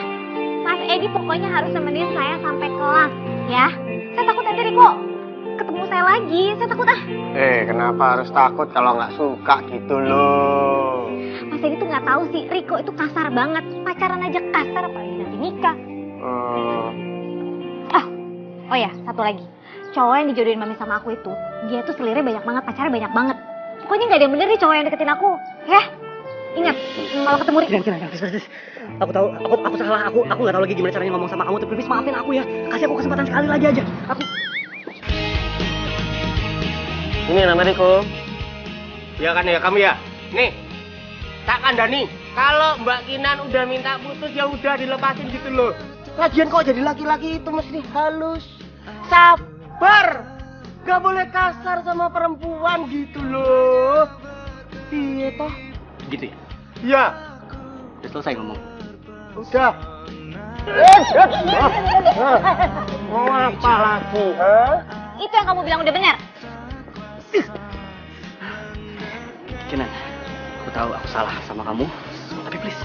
S2: Mas Edi pokoknya harus nemenin saya sampai kelas, ya. Saya takut nanti Riko ketemu saya lagi. Saya takut
S4: Kenapa harus takut kalau nggak suka gitu loh?
S2: Mas Edi tuh nggak tahu sih, Riko itu kasar banget. Pacaran aja kasar, apalagi nanti nikah. Oh ya, satu lagi. Cowok yang dijodohin Mami sama aku itu, dia tuh selirnya banyak banget, pacarnya banyak banget. Pokoknya nggak ada yang bener nih cowok yang deketin aku, ya. Ingat, kalau ketemu Riko.
S3: Please. Aku tahu, aku salah. Aku nggak tahu lagi gimana caranya ngomong sama kamu. Tapi please maafin aku ya. Kasih aku kesempatan sekali lagi aja.
S4: Ini namanya Riko. Ya kan ya kamu ya. Nih, tak kandani. Kalau Mbak Kinan udah minta putus ya udah dilepasin gitu loh. Lagian kok jadi laki-laki itu mesti halus, sabar, gak boleh kasar sama perempuan gitu loh. Iya toh?
S3: Gitu ya?
S4: Ya,
S3: Udah selesai ngomong.
S4: Udah. Mau apa lagi?
S2: Itu yang kamu bilang udah benar.
S3: Kinan, aku tahu aku salah sama kamu, tapi please,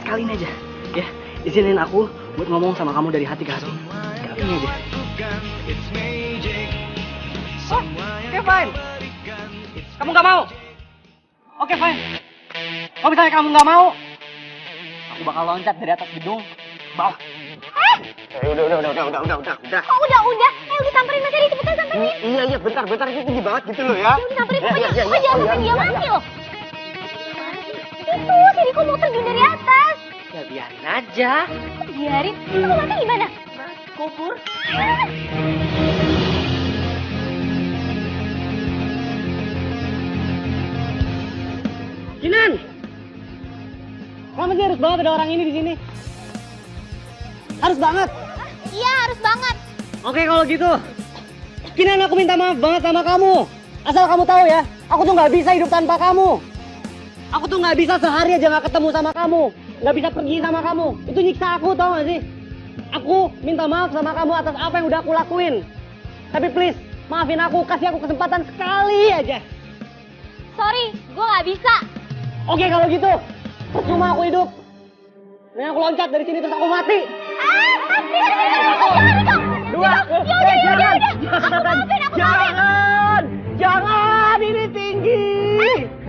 S3: kali ini aja, ya, izinin aku buat ngomong sama kamu dari hati ke hati. Kali ini aja. Oh, oke fine. Kamu nggak mau? Oke fine. Kalau misalnya kamu nggak mau, aku bakal loncat dari atas gedung bawah.
S4: Udah.
S2: Oh, udah. Udah samperin Mas Eri, cepetan samperin.
S4: Iya, bentar, itu tinggi banget gitu loh ya.
S2: Udah samperin pokoknya. Oh, jangan sampai dia mati loh. Itu, si Riko mau terjun dari atas.
S6: Ya biarin aja.
S2: Biarin, itu mau mati gimana?
S6: Kubur.
S3: Kinan, kenapa sih harus banget ada orang ini di sini? Harus banget.
S2: Iya, harus banget.
S3: Oke kalau gitu, Kinan aku minta maaf banget sama kamu. Asal kamu tahu ya, aku tuh nggak bisa hidup tanpa kamu. Aku tuh nggak bisa sehari aja nggak ketemu sama kamu, nggak bisa pergi sama kamu. Itu nyiksa aku, tau gak sih? Aku minta maaf sama kamu atas apa yang udah aku lakuin. Tapi please, maafin aku, kasih aku kesempatan sekali aja.
S2: Sorry, gue nggak bisa.
S3: Oke kalau gitu, percuma aku hidup. Mending aku loncat dari sini terus aku mati. Dua. Jangan, ini tinggi.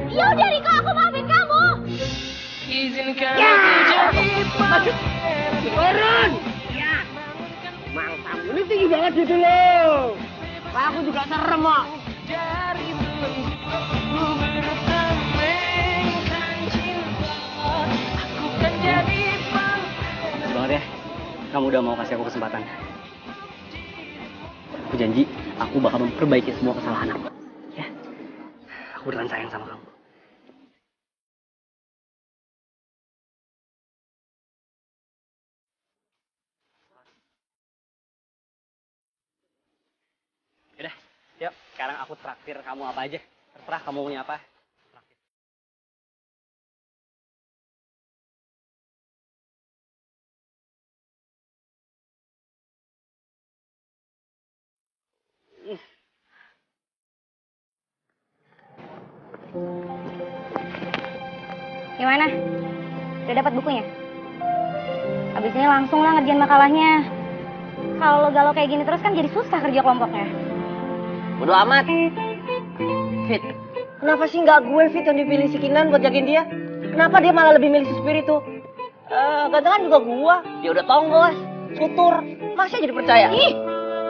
S2: Ya udah Riko, aku maafin kamu.
S7: Izinkan
S3: Ya.
S7: aku jadi
S3: Turun. Ya. Mantap, ini tinggi banget gitu loh. Aku juga serem kok.
S7: dari belenggu bertamengkan cinta. Aku kan jadi
S3: Makasih banget ya, kamu udah mau kasih aku kesempatan. Aku janji, aku bakal memperbaiki semua kesalahan aku. Ya, aku beneran sayang sama kamu. Yaudah, yuk. Sekarang aku traktir kamu apa aja. Terserah kamu maunya apa. Traktir.
S1: Gimana? Udah dapat bukunya? Abis ini langsung lah ngerjain makalahnya. Kalau lo galau kayak gini terus kan jadi susah kerja kelompoknya.
S6: Bodo amat. Fit, kenapa sih nggak gue Fit yang dipilih si Kinan buat jagain dia? Kenapa dia malah lebih milih si Spirit tuh? Gantengan juga gua. Dia udah tonggos, sutur. Masa jadi percaya?
S1: Ih,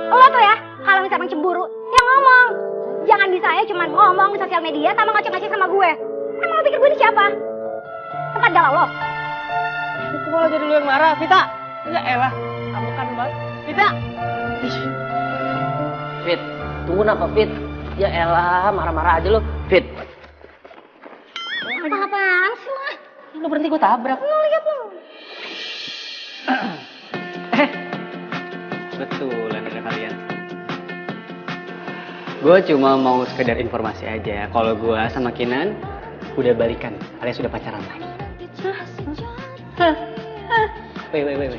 S1: lo tuh ya, kalau misalnya cemburu, ya ngomong. Jangan bisa ya cuma ngomong di sosial media sama ngoceh-ngoceh sama gue. Emang lo pikir gue ini siapa? Tempat galau lo?
S6: Itu malah jadi lu yang marah, Vita. Ya elah, kamu kan banget. Vita. Fit, tunggu kenapa Fit? Ya elah, marah-marah aja lu. Fit.
S1: Apa-apaan sih lo?
S6: Lu berhenti gue tabrak.
S1: Lo lihat lo.
S3: Betulan ada kalian. Gue cuma mau sekedar informasi aja. Kalau gue sama Kinan udah balikan, alias sudah pacaran lagi. Wait.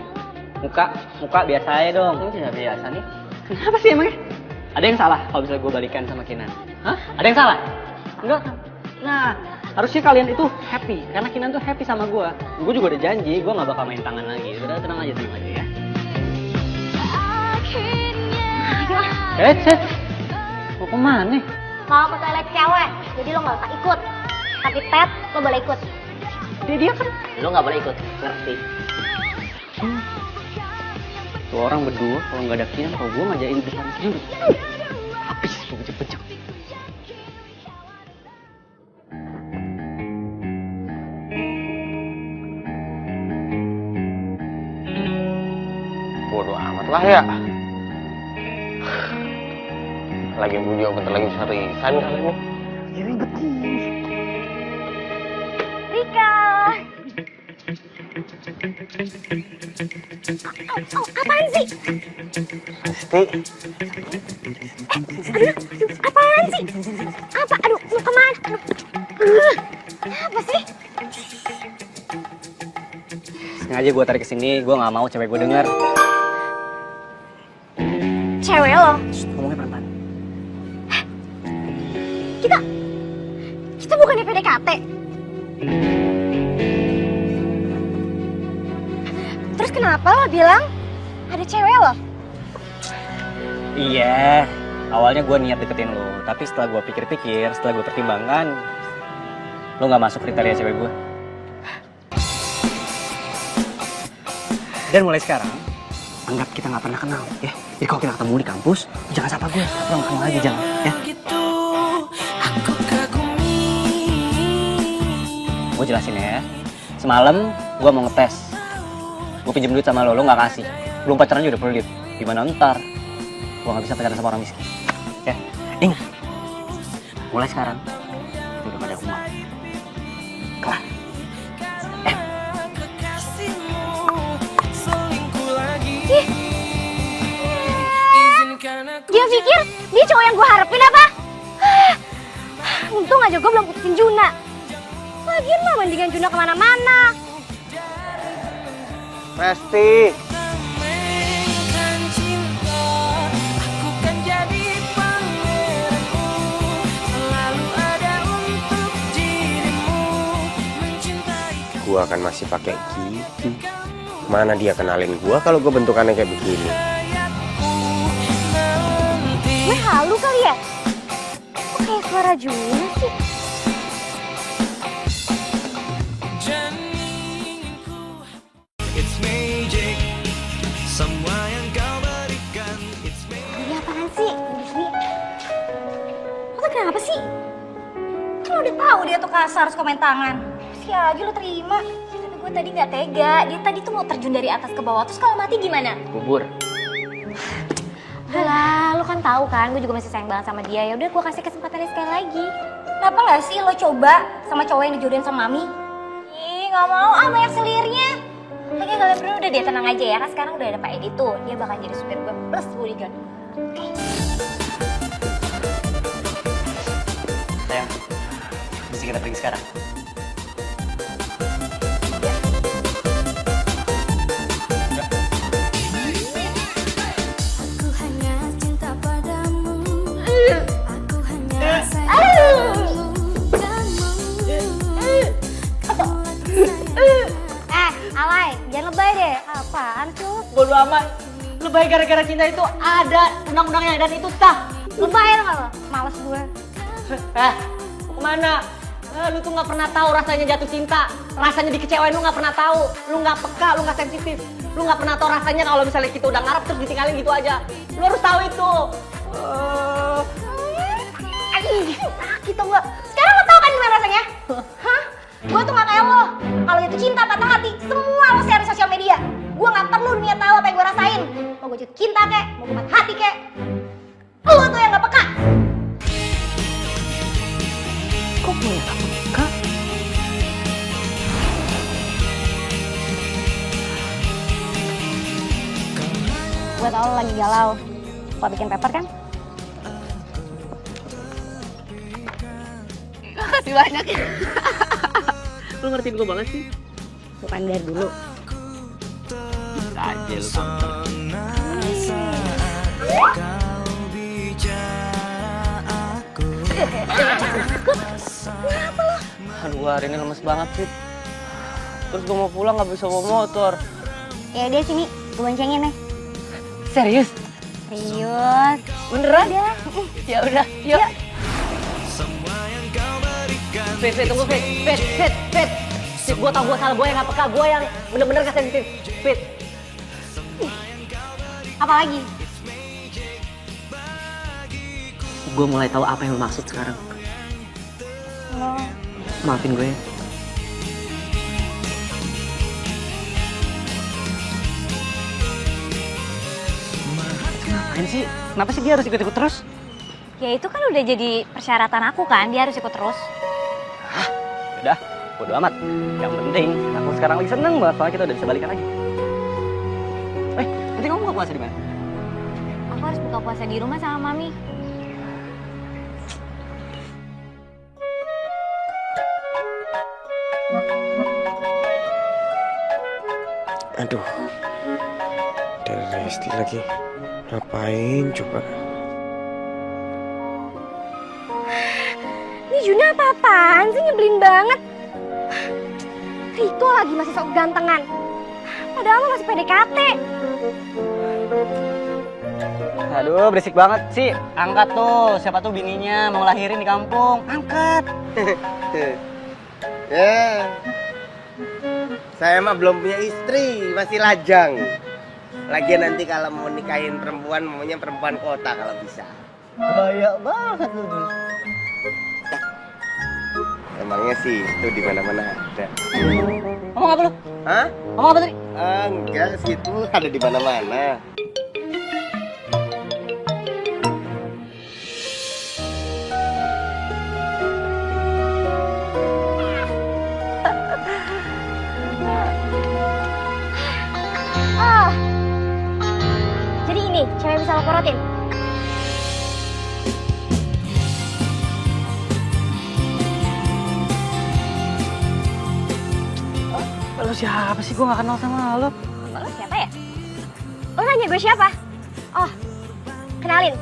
S3: Muka biasa aja dong.
S6: Ini tidak biasa nih.
S3: Kenapa sih emangnya? Ada yang salah kalau misalnya gue balikan sama Kinan? Hah? Ada yang salah? Enggak kan? Nah, harusnya kalian itu happy. Karena Kinan tuh happy sama gue. Gue juga udah janji, gue gak bakal main tangan lagi. Udah tenang aja ya. Mau kemana?
S1: Mau ke toilet cewek, jadi lo gak usah ikut. Tapi Ted, lo boleh ikut.
S3: Dia kan?
S6: Lu nggak boleh ikut, ngerti?
S3: Tuh orang berdua kalau nggak ada Kinan, kalau gue ngajain besar Kinan, habis gue becek-becek.
S4: Bodoh amat lah ya. Lagi juga bentar lagi bisa resign kali ini.
S3: Ribet nih.
S1: Rika. Apaan sih?
S4: Pasti.
S1: Apaan sih? Apa? Aduh, mau kemana? Aduh. Apa sih?
S3: Sengaja gue tarik kesini, gue nggak mau cewek gue denger.
S1: Cewek lo?
S3: Shh, ngomongnya pelan-pelan.
S1: Kita bukannya PDKT. Terus kenapa lo bilang ada cewek lo?
S3: Iya, awalnya gue niat deketin lo, tapi setelah gue pikir-pikir, setelah gue pertimbangkan, lo nggak masuk kriteria cewek gue. Dan mulai sekarang, anggap kita nggak pernah kenal, ya. Jadi kalau kita ketemu di kampus, jangan sapa gue, pulang kenal aja jangan, ya. Gue jelasin ya. Semalam gue mau ngetes, gue pinjam duit sama lo nggak kasih. Belum pacaran juga udah pelit. Gimana ntar? Gue nggak bisa pacaran sama orang miskin. Ya, ingat. Mulai sekarang, itu udah pada umat. Kelar.
S1: Dia pikir dia cowok yang gue harapin apa? Untung aja gue belum putusin Juna. Lagian mah mendingan Juna kemana-mana.
S4: Resti. Gua akan masih pakai gigi. Mana dia kenalin gua kalau gua bentukannya kayak begini?
S1: Gue halu kali ya? Kok kayak suara Juna sih?
S7: It's magic. Semua yang kau berikan. It's magic.
S1: Ini apaan sih? Ini. Lo tuh kenapa sih? Kan lo udah tahu dia tuh kasar, suka main tangan. Si aja lo terima.
S2: Tapi gue tadi nggak tega. Dia tadi tuh mau terjun dari atas ke bawah. Terus kalau mati gimana?
S3: Bubur.
S2: Udah lah, lo kan tahu kan, gue juga masih sayang banget sama dia. Ya udah, gue kasih kesempatan sekali lagi.
S1: Kenapa nggak sih lo coba sama cowok yang dijodohin sama Mami?
S2: Ih, nggak mau. Ah, banyak selirnya. Oke, kalian berdua udah deh, tenang aja ya. Kan sekarang udah ada Pak Edi tuh. Dia bakal jadi supir gue plus bodyguard. Oke.
S3: Sayang, mesti kita pergi sekarang.
S1: Alay, jangan lebay deh. Apaan sih lo?
S6: Bodo amat. Lebay gara-gara cinta itu ada undang-undangnya dan itu sah.
S1: Lebay lo. Males gue.
S6: Mau kemana? Lu tuh nggak pernah tahu rasanya jatuh cinta. Rasanya dikecewain lu nggak pernah tahu. Lu nggak peka, lu nggak sensitif. Lu nggak pernah tahu rasanya kalau misalnya kita udah ngarep terus ditinggalin gitu aja. Lu harus tahu itu.
S1: Sakit tau gak? Sekarang lo tau kan gimana rasanya? Hah? Gue tuh gak kayak lo. Kalau jatuh cinta, patah hati, semua lo share di sosial media. Gue gak perlu dunia tahu apa yang gue rasain. Mau gue jatuh cinta kek, mau gue patah hati kek. Lo tuh yang gak peka.
S3: Kok gue yang gak peka?
S1: Gue tau lo lagi galau. Lo bikin paper kan?
S3: Makasih banyak ya. Lu ngertiin gue banget sih.
S1: Bukan dari dulu.
S3: Bisa aja lu kampret. Aduh, hari ini lemes banget sih. Terus gue mau pulang gak bisa bawa motor.
S1: Ya udah sini, gue boncengin nih.
S3: Serius?
S1: Serius.
S3: Beneran?
S1: Udah.
S3: Ya udah, yuk.
S7: Semua yang kau berikan.
S6: Fit, tunggu Fit. Gue tau gue salah, gue yang gak peka, gue yang bener-bener gak sensitif. Fit.
S1: Apa lagi?
S6: Gue mulai tahu apa yang lo maksud sekarang. Maafin gue. Ngapain sih? Kenapa sih dia harus ikut-ikut terus?
S2: Ya itu kan udah jadi persyaratan aku kan, dia harus ikut terus.
S3: Udah, bodo amat. Yang penting, aku sekarang lagi seneng banget soalnya kita udah bisa balikan lagi. Nanti kamu buka puasa di mana?
S2: Aku harus buka puasa di rumah sama Mami.
S4: Aduh, dari Resti lagi. Ngapain coba?
S1: Ini Juna apa-apaan sih, nyebelin banget. Riko lagi masih sok gantengan. Padahal lo masih PDKT.
S3: Aduh, berisik banget sih. Angkat tuh, siapa tuh bininya mau lahirin di kampung. Angkat.
S4: Ya, saya mah belum punya istri, masih lajang. Lagian nanti kalau mau nikahin perempuan, maunya perempuan kota kalau bisa.
S3: Bahaya banget lu.
S4: Emangnya sih itu di mana-mana ada.
S3: Ngomong apa lu?
S4: Hah?
S3: Ngomong apa tadi?
S4: Enggak, situ ada di mana-mana.
S1: Oh, jadi ini cewek bisa lo porotin.
S3: Lu siapa sih? Gue gak kenal sama lo.
S1: Lo siapa ya? Lo nanya gue siapa? Oh, kenalin.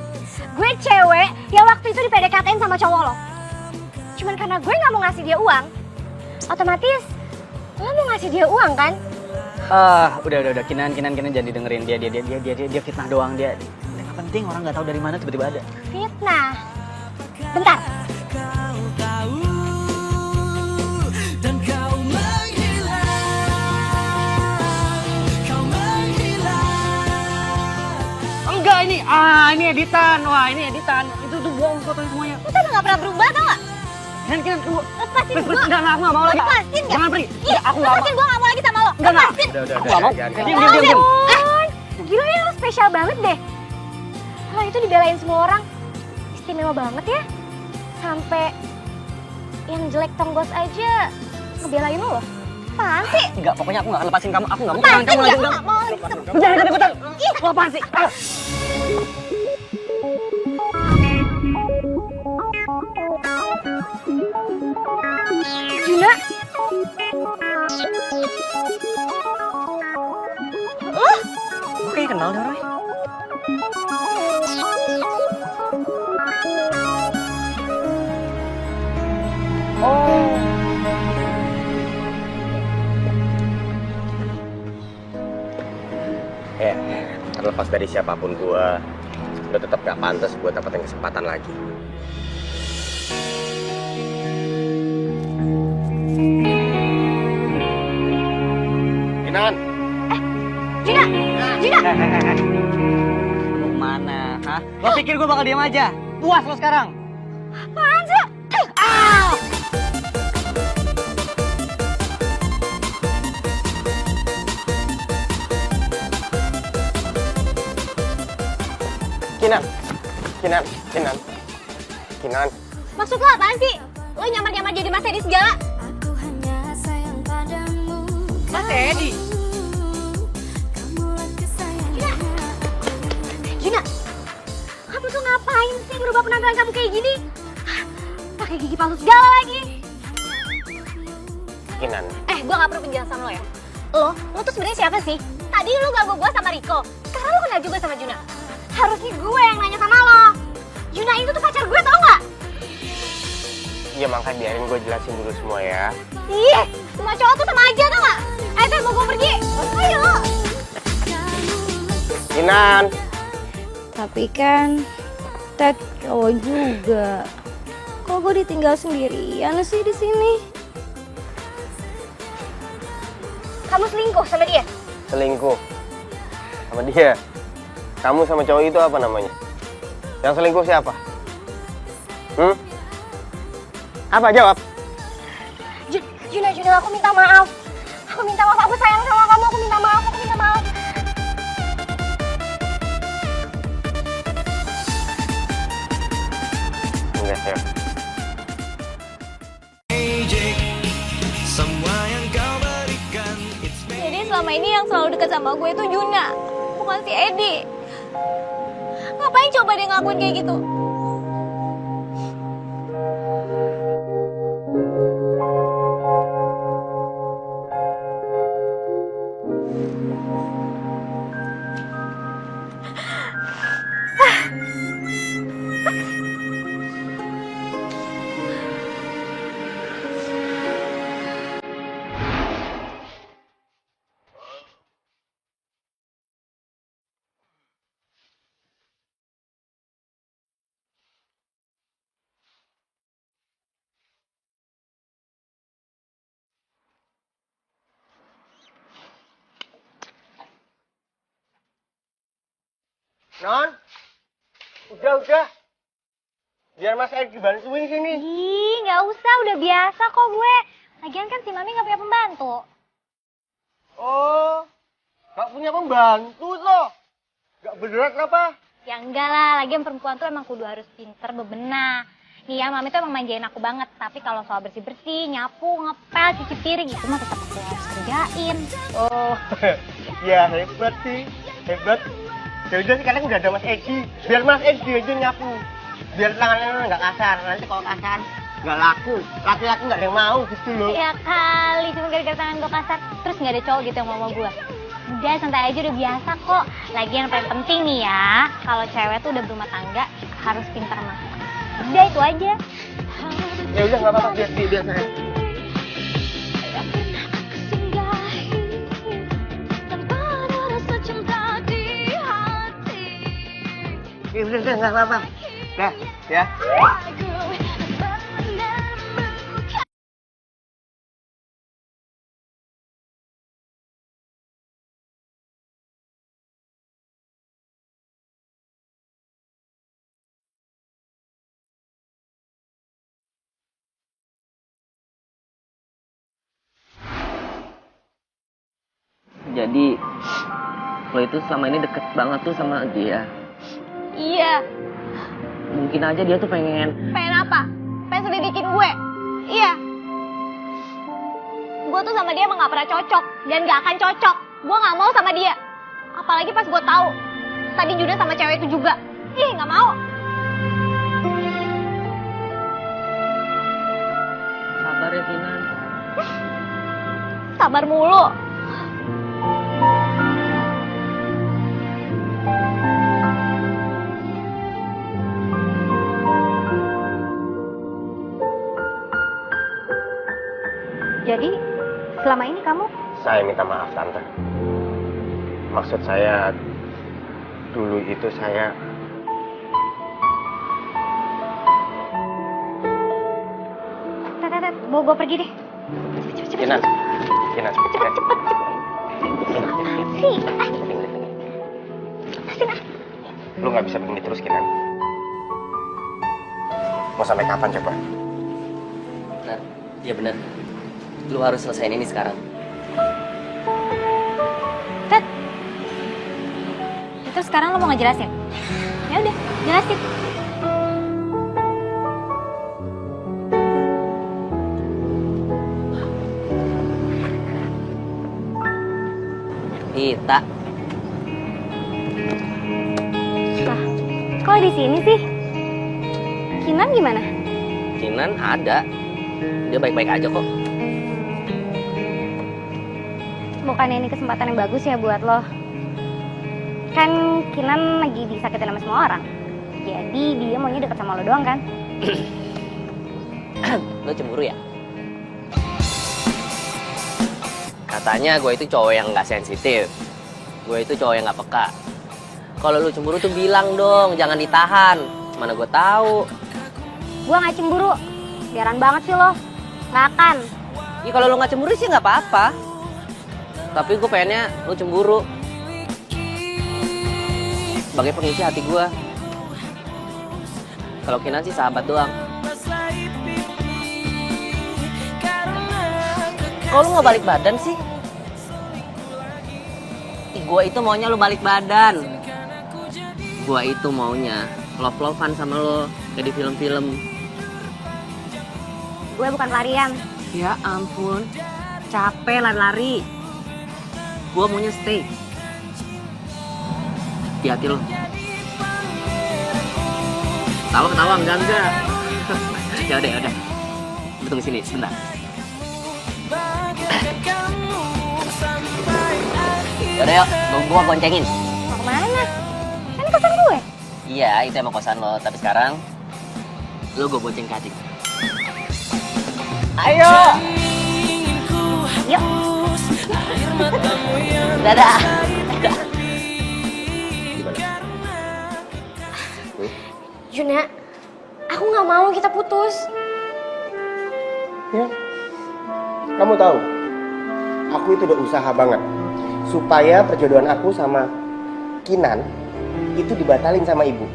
S1: Gue cewek yang waktu itu di PDKT-in sama cowok lo. Cuman karena gue gak mau ngasih dia uang, otomatis lo mau ngasih dia uang kan?
S3: Udah. Kinan jangan didengerin dia fitnah doang dia. Gak penting, orang nggak tahu dari mana tiba-tiba ada.
S1: Fitnah. Bentar.
S3: Enggak ini, ini editan. Wah ini editan. Itu tuh bohong fotonya semuanya.
S1: Lo tuh gak pernah berubah tau gak?
S3: Kinan, tunggu.
S1: Lepasin gue.
S3: Enggak, aku gak mau lagi.
S1: Lepasin gak?
S3: Jangan pergi.
S1: Iya,
S3: Aku gak mau.
S1: lepasin, gue gak mau lagi sama lo.
S3: Enggak.
S1: Lepasin.
S4: Udah,
S3: Aku gak mau.
S4: jangan.
S3: Diam.
S1: Gila ya, lo spesial banget deh. Lo itu dibelain semua orang. Istimewa banget ya. Sampai yang jelek tonggos aja ngebelain lo. Apaan sih?
S3: Enggak, pokoknya aku gak lepasin kamu. Aku gak mau
S1: Lepasin
S3: kamu
S1: gak?
S3: lagi.
S1: Gue
S3: Udah.
S1: gak mau lagi sama lo.
S3: Jangan ikut-ikutan. Lo apaan sih?
S1: Juna.
S3: Gue kayak kenal deh orangnya.
S4: Ya, terlepas dari siapapun gua, udah tetap gak pantas buat dapetin kesempatan lagi. Kinan,
S1: Juna. Juna.
S3: Lu kemana? Hah? Lo pikir gue bakal diam aja? Puas lo sekarang?
S1: Apaan sih? Ah!
S4: Kinan.
S1: Maksud lo apaan sih? Lo nyamar-nyamar jadi Mas Edi segala?
S3: Mas Edi.
S1: Juna, kamu tuh ngapain sih merubah penampilan kamu kayak gini? Pakai gigi palsu segala lagi.
S4: Kinan,
S1: Gue gak perlu penjelasan lo ya. Lo tuh sebenarnya siapa sih? Tadi lo ganggu gue sama Riko. Sekarang lo kenal juga sama Juna. Harusnya gue yang nanya sama lo. Juna itu tuh pacar gue, tau gak?
S4: iya makanya biarin gue jelasin dulu semua ya.
S1: Ih, semua cowok tuh sama aja tau gak? Ayo mau gue pergi. Ayo.
S4: Kinan.
S5: Tapi kan Ted cowok juga. Kok gue ditinggal sendirian sih di sini?
S1: Kamu selingkuh sama dia?
S4: Selingkuh sama dia. Kamu sama cowok itu apa namanya? Yang selingkuh siapa? Apa jawab?
S1: Juna, aku minta maaf. Aku minta maaf, aku sayang sama kamu. Aku minta maaf.
S4: Enggak, Chef.
S7: Semua yang kau berikan, it's me.
S2: Jadi selama ini yang selalu dekat sama gue itu Juna, bukan si Edi. Ngapain coba dia ngelakuin kayak gitu?
S4: Non, udah. Biar Mas Egi bantuin sini.
S2: Ih, nggak usah, udah biasa kok gue. Lagian kan si Mami nggak punya pembantu.
S4: Oh, gak punya pembantu loh. Gak beneran apa?
S2: Ya enggak lah, lagian perempuan tuh emang kudu harus pinter bebenah. Nih ya, Mami tuh emang manjain aku banget. Tapi kalau soal bersih-bersih, nyapu, ngepel, cuci piring, itu mah tetap aku harus kerjain.
S4: Oh, ya hebat sih. Hebat. Ya udah sekarang udah ada Mas Egi. Biar Mas Egi aja nyapu. Biar tangannya nggak kasar. Nanti kalau kasar nggak laku. Laki-laki nggak ada yang mau gitu loh.
S2: Ya kali, cuma gara-gara tangan gue kasar. Terus nggak ada cowok gitu yang mau sama gue. Udah, santai aja, udah biasa kok. Lagian yang paling penting nih ya, kalau cewek tuh udah berumah tangga, harus pintar masak. Udah, itu aja.
S4: Ya udah nggak apa-apa, biar saya. Ya udah nggak apa-apa. Dah, ya.
S6: Jadi lo itu selama ini deket banget tuh sama dia.
S2: Iya,
S6: Mungkin aja dia tuh pengen.
S2: pengen apa? Pengen selidikin gue? Iya. Gue tuh sama dia emang gak pernah cocok, dan gak akan cocok. Gue gak mau sama dia. Apalagi pas gue tahu tadi Juna sama cewek itu juga. Ih, gak mau.
S6: Sabar ya Kinan.
S2: Sabar mulu. Jadi, selama ini kamu?
S4: Saya minta maaf Tante. Maksud saya dulu itu saya
S2: Tet, bawa gue pergi deh. Cepet.
S4: Kinan.
S2: Cepet. Sih,
S4: Lu nggak bisa begini terus Kinan. Mau sampai kapan coba?
S6: Nah, iya bener. Lu harus selesaiin ini sekarang.
S2: Tet. Itu sekarang lo mau ngejelasin? Ya udah, jelasin.
S6: Kita.
S2: Lah, kok di sini sih? Kinan gimana?
S6: Kinan ada. Dia baik-baik aja kok.
S2: Bukannya ini kesempatan yang bagus ya buat lo? Kan Kinan lagi disakitin sama semua orang. Jadi dia maunya deket sama lo doang kan?
S6: Lo cemburu ya? Katanya gue itu cowok yang gak sensitif. Gue itu cowok yang gak peka. Kalau lu cemburu tuh bilang dong, jangan ditahan. Mana gue tahu.
S2: Gue gak cemburu. Biaran banget sih lo. Gak akan.
S6: Ya kalau lu gak cemburu sih gak apa-apa. Tapi gue pengennya lu cemburu. Sebagai pengisi hati gue. Kalau Kinan sih sahabat doang. Kok lu mau balik badan sih? Gue itu maunya lu balik badan. Gue itu maunya love-lovean sama lo. Kayak di film-film.
S2: Gue bukan pelarian.
S6: Ya ampun. Capek lari-lari. Gue maunya stay. Di hati lo. Ketawa enggak. Yaudah. Lu tunggu sini sebentar. Yaudah yuk, gue goncengin.
S2: Mau kemana? Kan kosan gue.
S6: Iya, itu emang kosan lo. Tapi sekarang, lo gue bonceng ke adik. Ayo!
S2: Yuk.
S6: Dadah!
S5: Juna, aku nggak mau kita putus.
S4: Ya. Kamu tahu, aku itu udah usaha banget supaya perjodohan aku sama Kinan itu dibatalin sama ibu.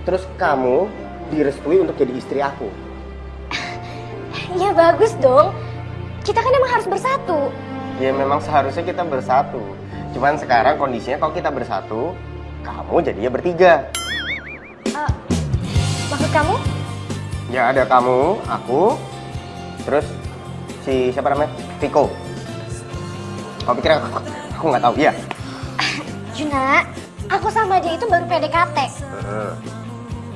S4: Terus kamu direstui untuk jadi istri aku.
S1: Ya bagus dong. Kita kan emang harus bersatu.
S4: Ya memang seharusnya kita bersatu. Cuman sekarang kondisinya kalau kita bersatu, kamu jadinya bertiga.
S1: Maksud kamu?
S4: Ya ada kamu, aku, terus si siapa namanya? Viko. Kau pikir aku nggak tahu ya?
S1: Juna, aku sama dia itu baru PDKT.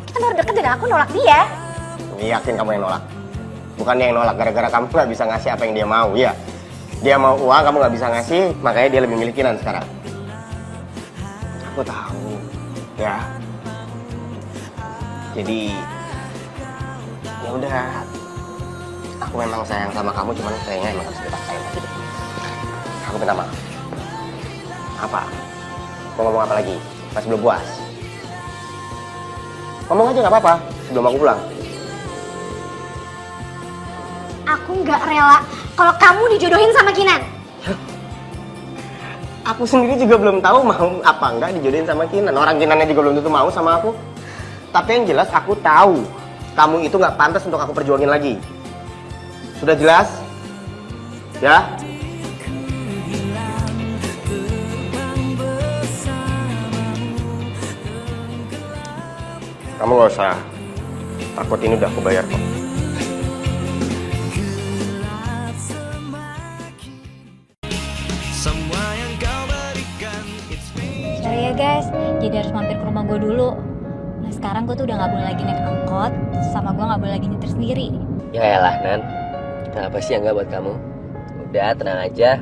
S1: Kita baru deket dan aku nolak dia.
S4: Yakin kamu yang nolak? Bukan dia yang nolak, gara-gara kamu nggak bisa ngasih apa yang dia mau, ya? Dia mau uang, kamu nggak bisa ngasih, makanya dia lebih milih Kinan sekarang. Aku tahu, ya. Jadi, ya udah. Aku memang sayang sama kamu, cuman kayaknya emang harus dipaksain aja deh. Aku minta maaf. Apa? Mau ngomong apa lagi? Masih belum puas? Ngomong aja nggak apa-apa, sebelum aku pulang.
S1: Aku nggak rela kalau kamu dijodohin sama Kinan.
S4: Aku sendiri juga belum tahu mau apa enggak dijodohin sama Kinan. Orang Kinannya juga belum tentu mau sama aku. Tapi yang jelas aku tahu kamu itu nggak pantas untuk aku perjuangin lagi. Sudah jelas? Ya? Kamu gak usah takut, ini udah aku bayar kok.
S7: Semua yang kau berikan, it's me.
S2: Sorry ya guys, jadi harus mampir ke rumah gue dulu. Nah sekarang gue tuh udah gak boleh lagi naik angkot, sama gue gak boleh lagi nyetir sendiri.
S6: Ya elah Nan, kenapa sih enggak buat kamu? Udah tenang aja.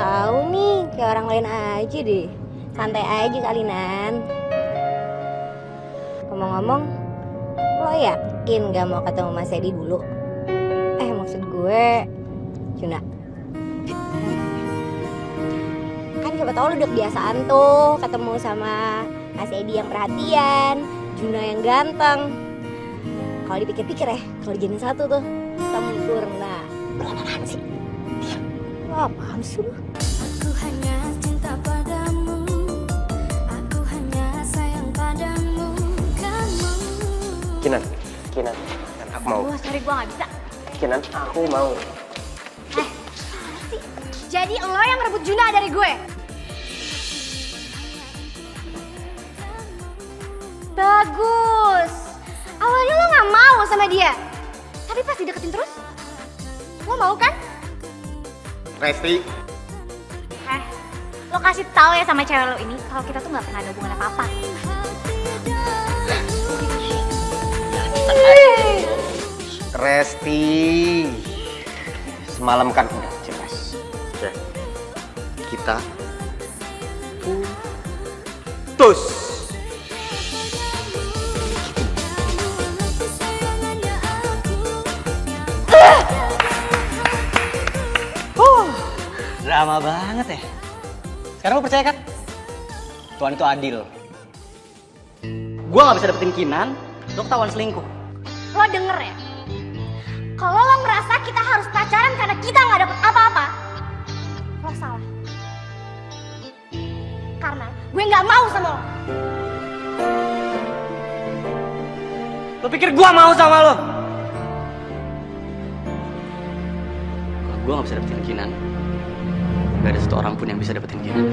S1: Tahu nih, kayak orang lain aja deh. Santai aja kali, Nan. Ngomong-ngomong, lo yakin gak mau ketemu Mas Edi dulu? Maksud gue, Juna. Kan siapa tahu lo udah kebiasaan tuh ketemu sama Mas Edi yang perhatian, Juna yang ganteng. Kalau dipikir-pikir ya, kalau dijadiin satu tuh sempurna. Apaan sih? Lo apaan sih lo?
S8: Aku hanya cinta padamu, aku hanya sayang padamu, kamu.
S4: Kinan, aku mau.
S2: Wah sorry gue gak bisa.
S4: Kinan, aku mau.
S1: Jadi lo yang merebut Juna dari gue? Bagus. Awalnya lo gak mau sama dia, tapi pas dideketin terus, lo mau kan?
S4: Resti,
S2: Lo kasih tahu ya sama cewek lo ini kalau kita tuh gak pernah ada hubungan apa-apa.
S4: Resti. Semalam kan udah jelas. Ya. Kita putus.
S3: Drama banget ya. Sekarang lo percaya kan? Tuhan itu adil. Gua nggak bisa dapetin Kinan, lo ketahuan selingkuh.
S1: Lo denger ya? Kalau lo ngerasa kita harus pacaran karena kita nggak dapet apa-apa, lo salah. Karena gue nggak mau sama lo.
S3: Lo pikir gua mau sama lo? Kalau gua nggak bisa dapetin Kinan, gak ada satu orang pun yang bisa dapetin Kinan.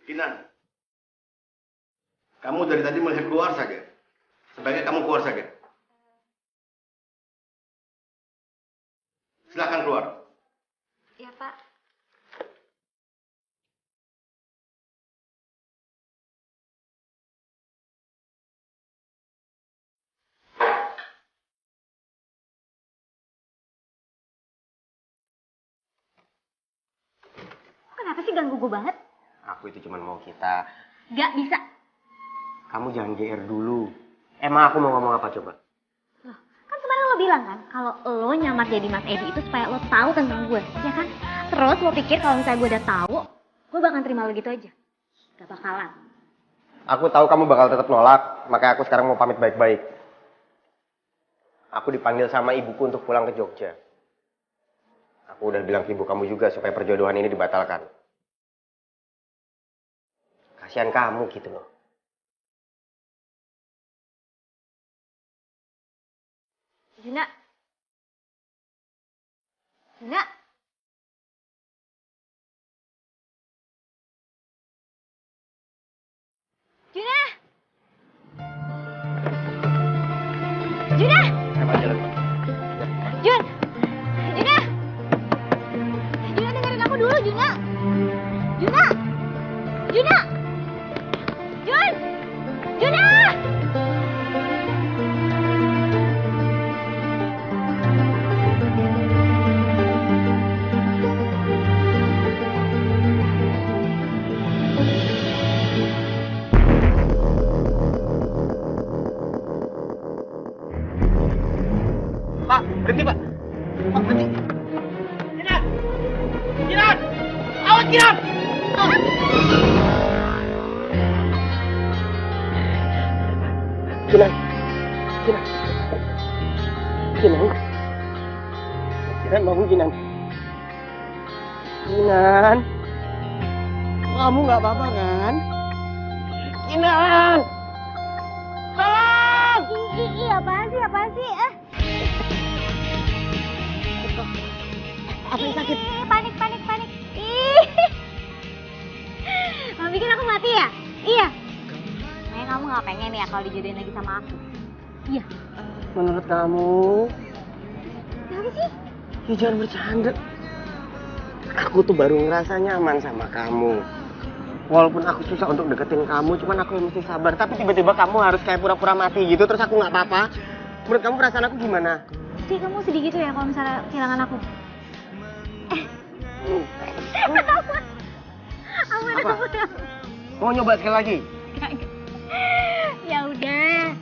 S4: Kinan, kamu dari tadi melihat keluar saja. Sebaiknya kamu keluar saja. Silakan keluar.
S2: Ya Pak. Kenapa sih ganggu gue banget?
S4: Aku itu cuma mau kita.
S2: Gak bisa.
S4: Kamu jangan GR dulu. Emang aku mau ngomong apa coba?
S2: Loh, kan kemarin lo bilang kan kalau lo nyamar jadi Mas Edi itu supaya lo tahu tentang gue, ya kan? Terus lo pikir kalau misalnya gue udah tahu, gue bakal terima lo gitu aja? Gak bakalan.
S4: Aku tahu kamu bakal tetap nolak, makanya aku sekarang mau pamit baik-baik. Aku dipanggil sama ibuku untuk pulang ke Jogja. Aku udah bilang ke ibu kamu juga supaya perjodohan ini dibatalkan. Kasihan kamu gitu loh.
S2: Juna. Juna. Juna. Juna.
S4: Emang jalan.
S2: Jun. Juna. Juna dengerin aku dulu, Juna. Juna. Juna. Jun. Juna.
S4: Pak, berhenti Pak. Pak, berhenti. Kinan! Kinan! Awas Kinan! Kinan! Kinan! Kinan! Kinan, bangun Kinan. Kinan! Kamu nggak apa-apa kan? Kinan! Bang!
S2: Ih, apaan sih?
S4: Apa yang sakit?
S2: Ih, panik. Ih. Mau bikin aku mati ya? Iya. Kayaknya kamu gak pengen ya kalau dijodohin lagi sama aku. Iya.
S4: Menurut kamu?
S2: Kenapa sih?
S4: Ya jangan bercanda. Aku tuh baru ngerasa nyaman sama kamu. Walaupun aku susah untuk deketin kamu, cuman aku yang mesti sabar. Tapi tiba-tiba kamu harus kayak pura-pura mati gitu, terus aku nggak apa-apa. Menurut kamu perasaan aku gimana?
S2: Jadi kamu sedih gitu ya kalau misalnya kehilangan aku?
S4: Apa? Mau nyoba sekali lagi?
S2: Ya udah,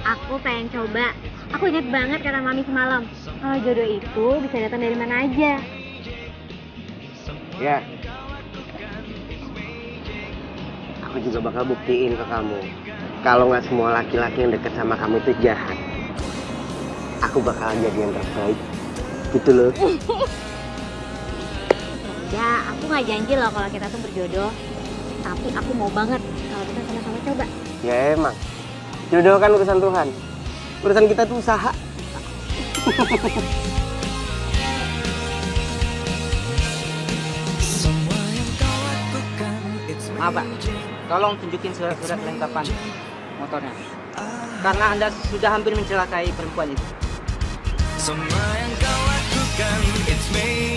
S2: aku pengen coba. Aku ingat banget kata Mami semalam, kalau jodoh itu bisa datang dari mana aja.
S4: Ya. Aku juga bakal buktiin ke kamu. Kalau nggak semua laki-laki yang deket sama kamu itu jahat. Aku bakal jadi yang terbaik. Gitu loh.
S2: Ya, aku nggak janji loh kalau kita tuh berjodoh. Tapi aku mau banget kalau kita sama-sama coba.
S4: Ya emang. Jodoh kan urusan Tuhan. Urusan kita tuh usaha.
S3: Maaf Pak, tolong tunjukin surat kelengkapan motornya. Karena Anda sudah hampir mencelakai perempuan itu.
S7: Semua yang kau lakukan, it's me.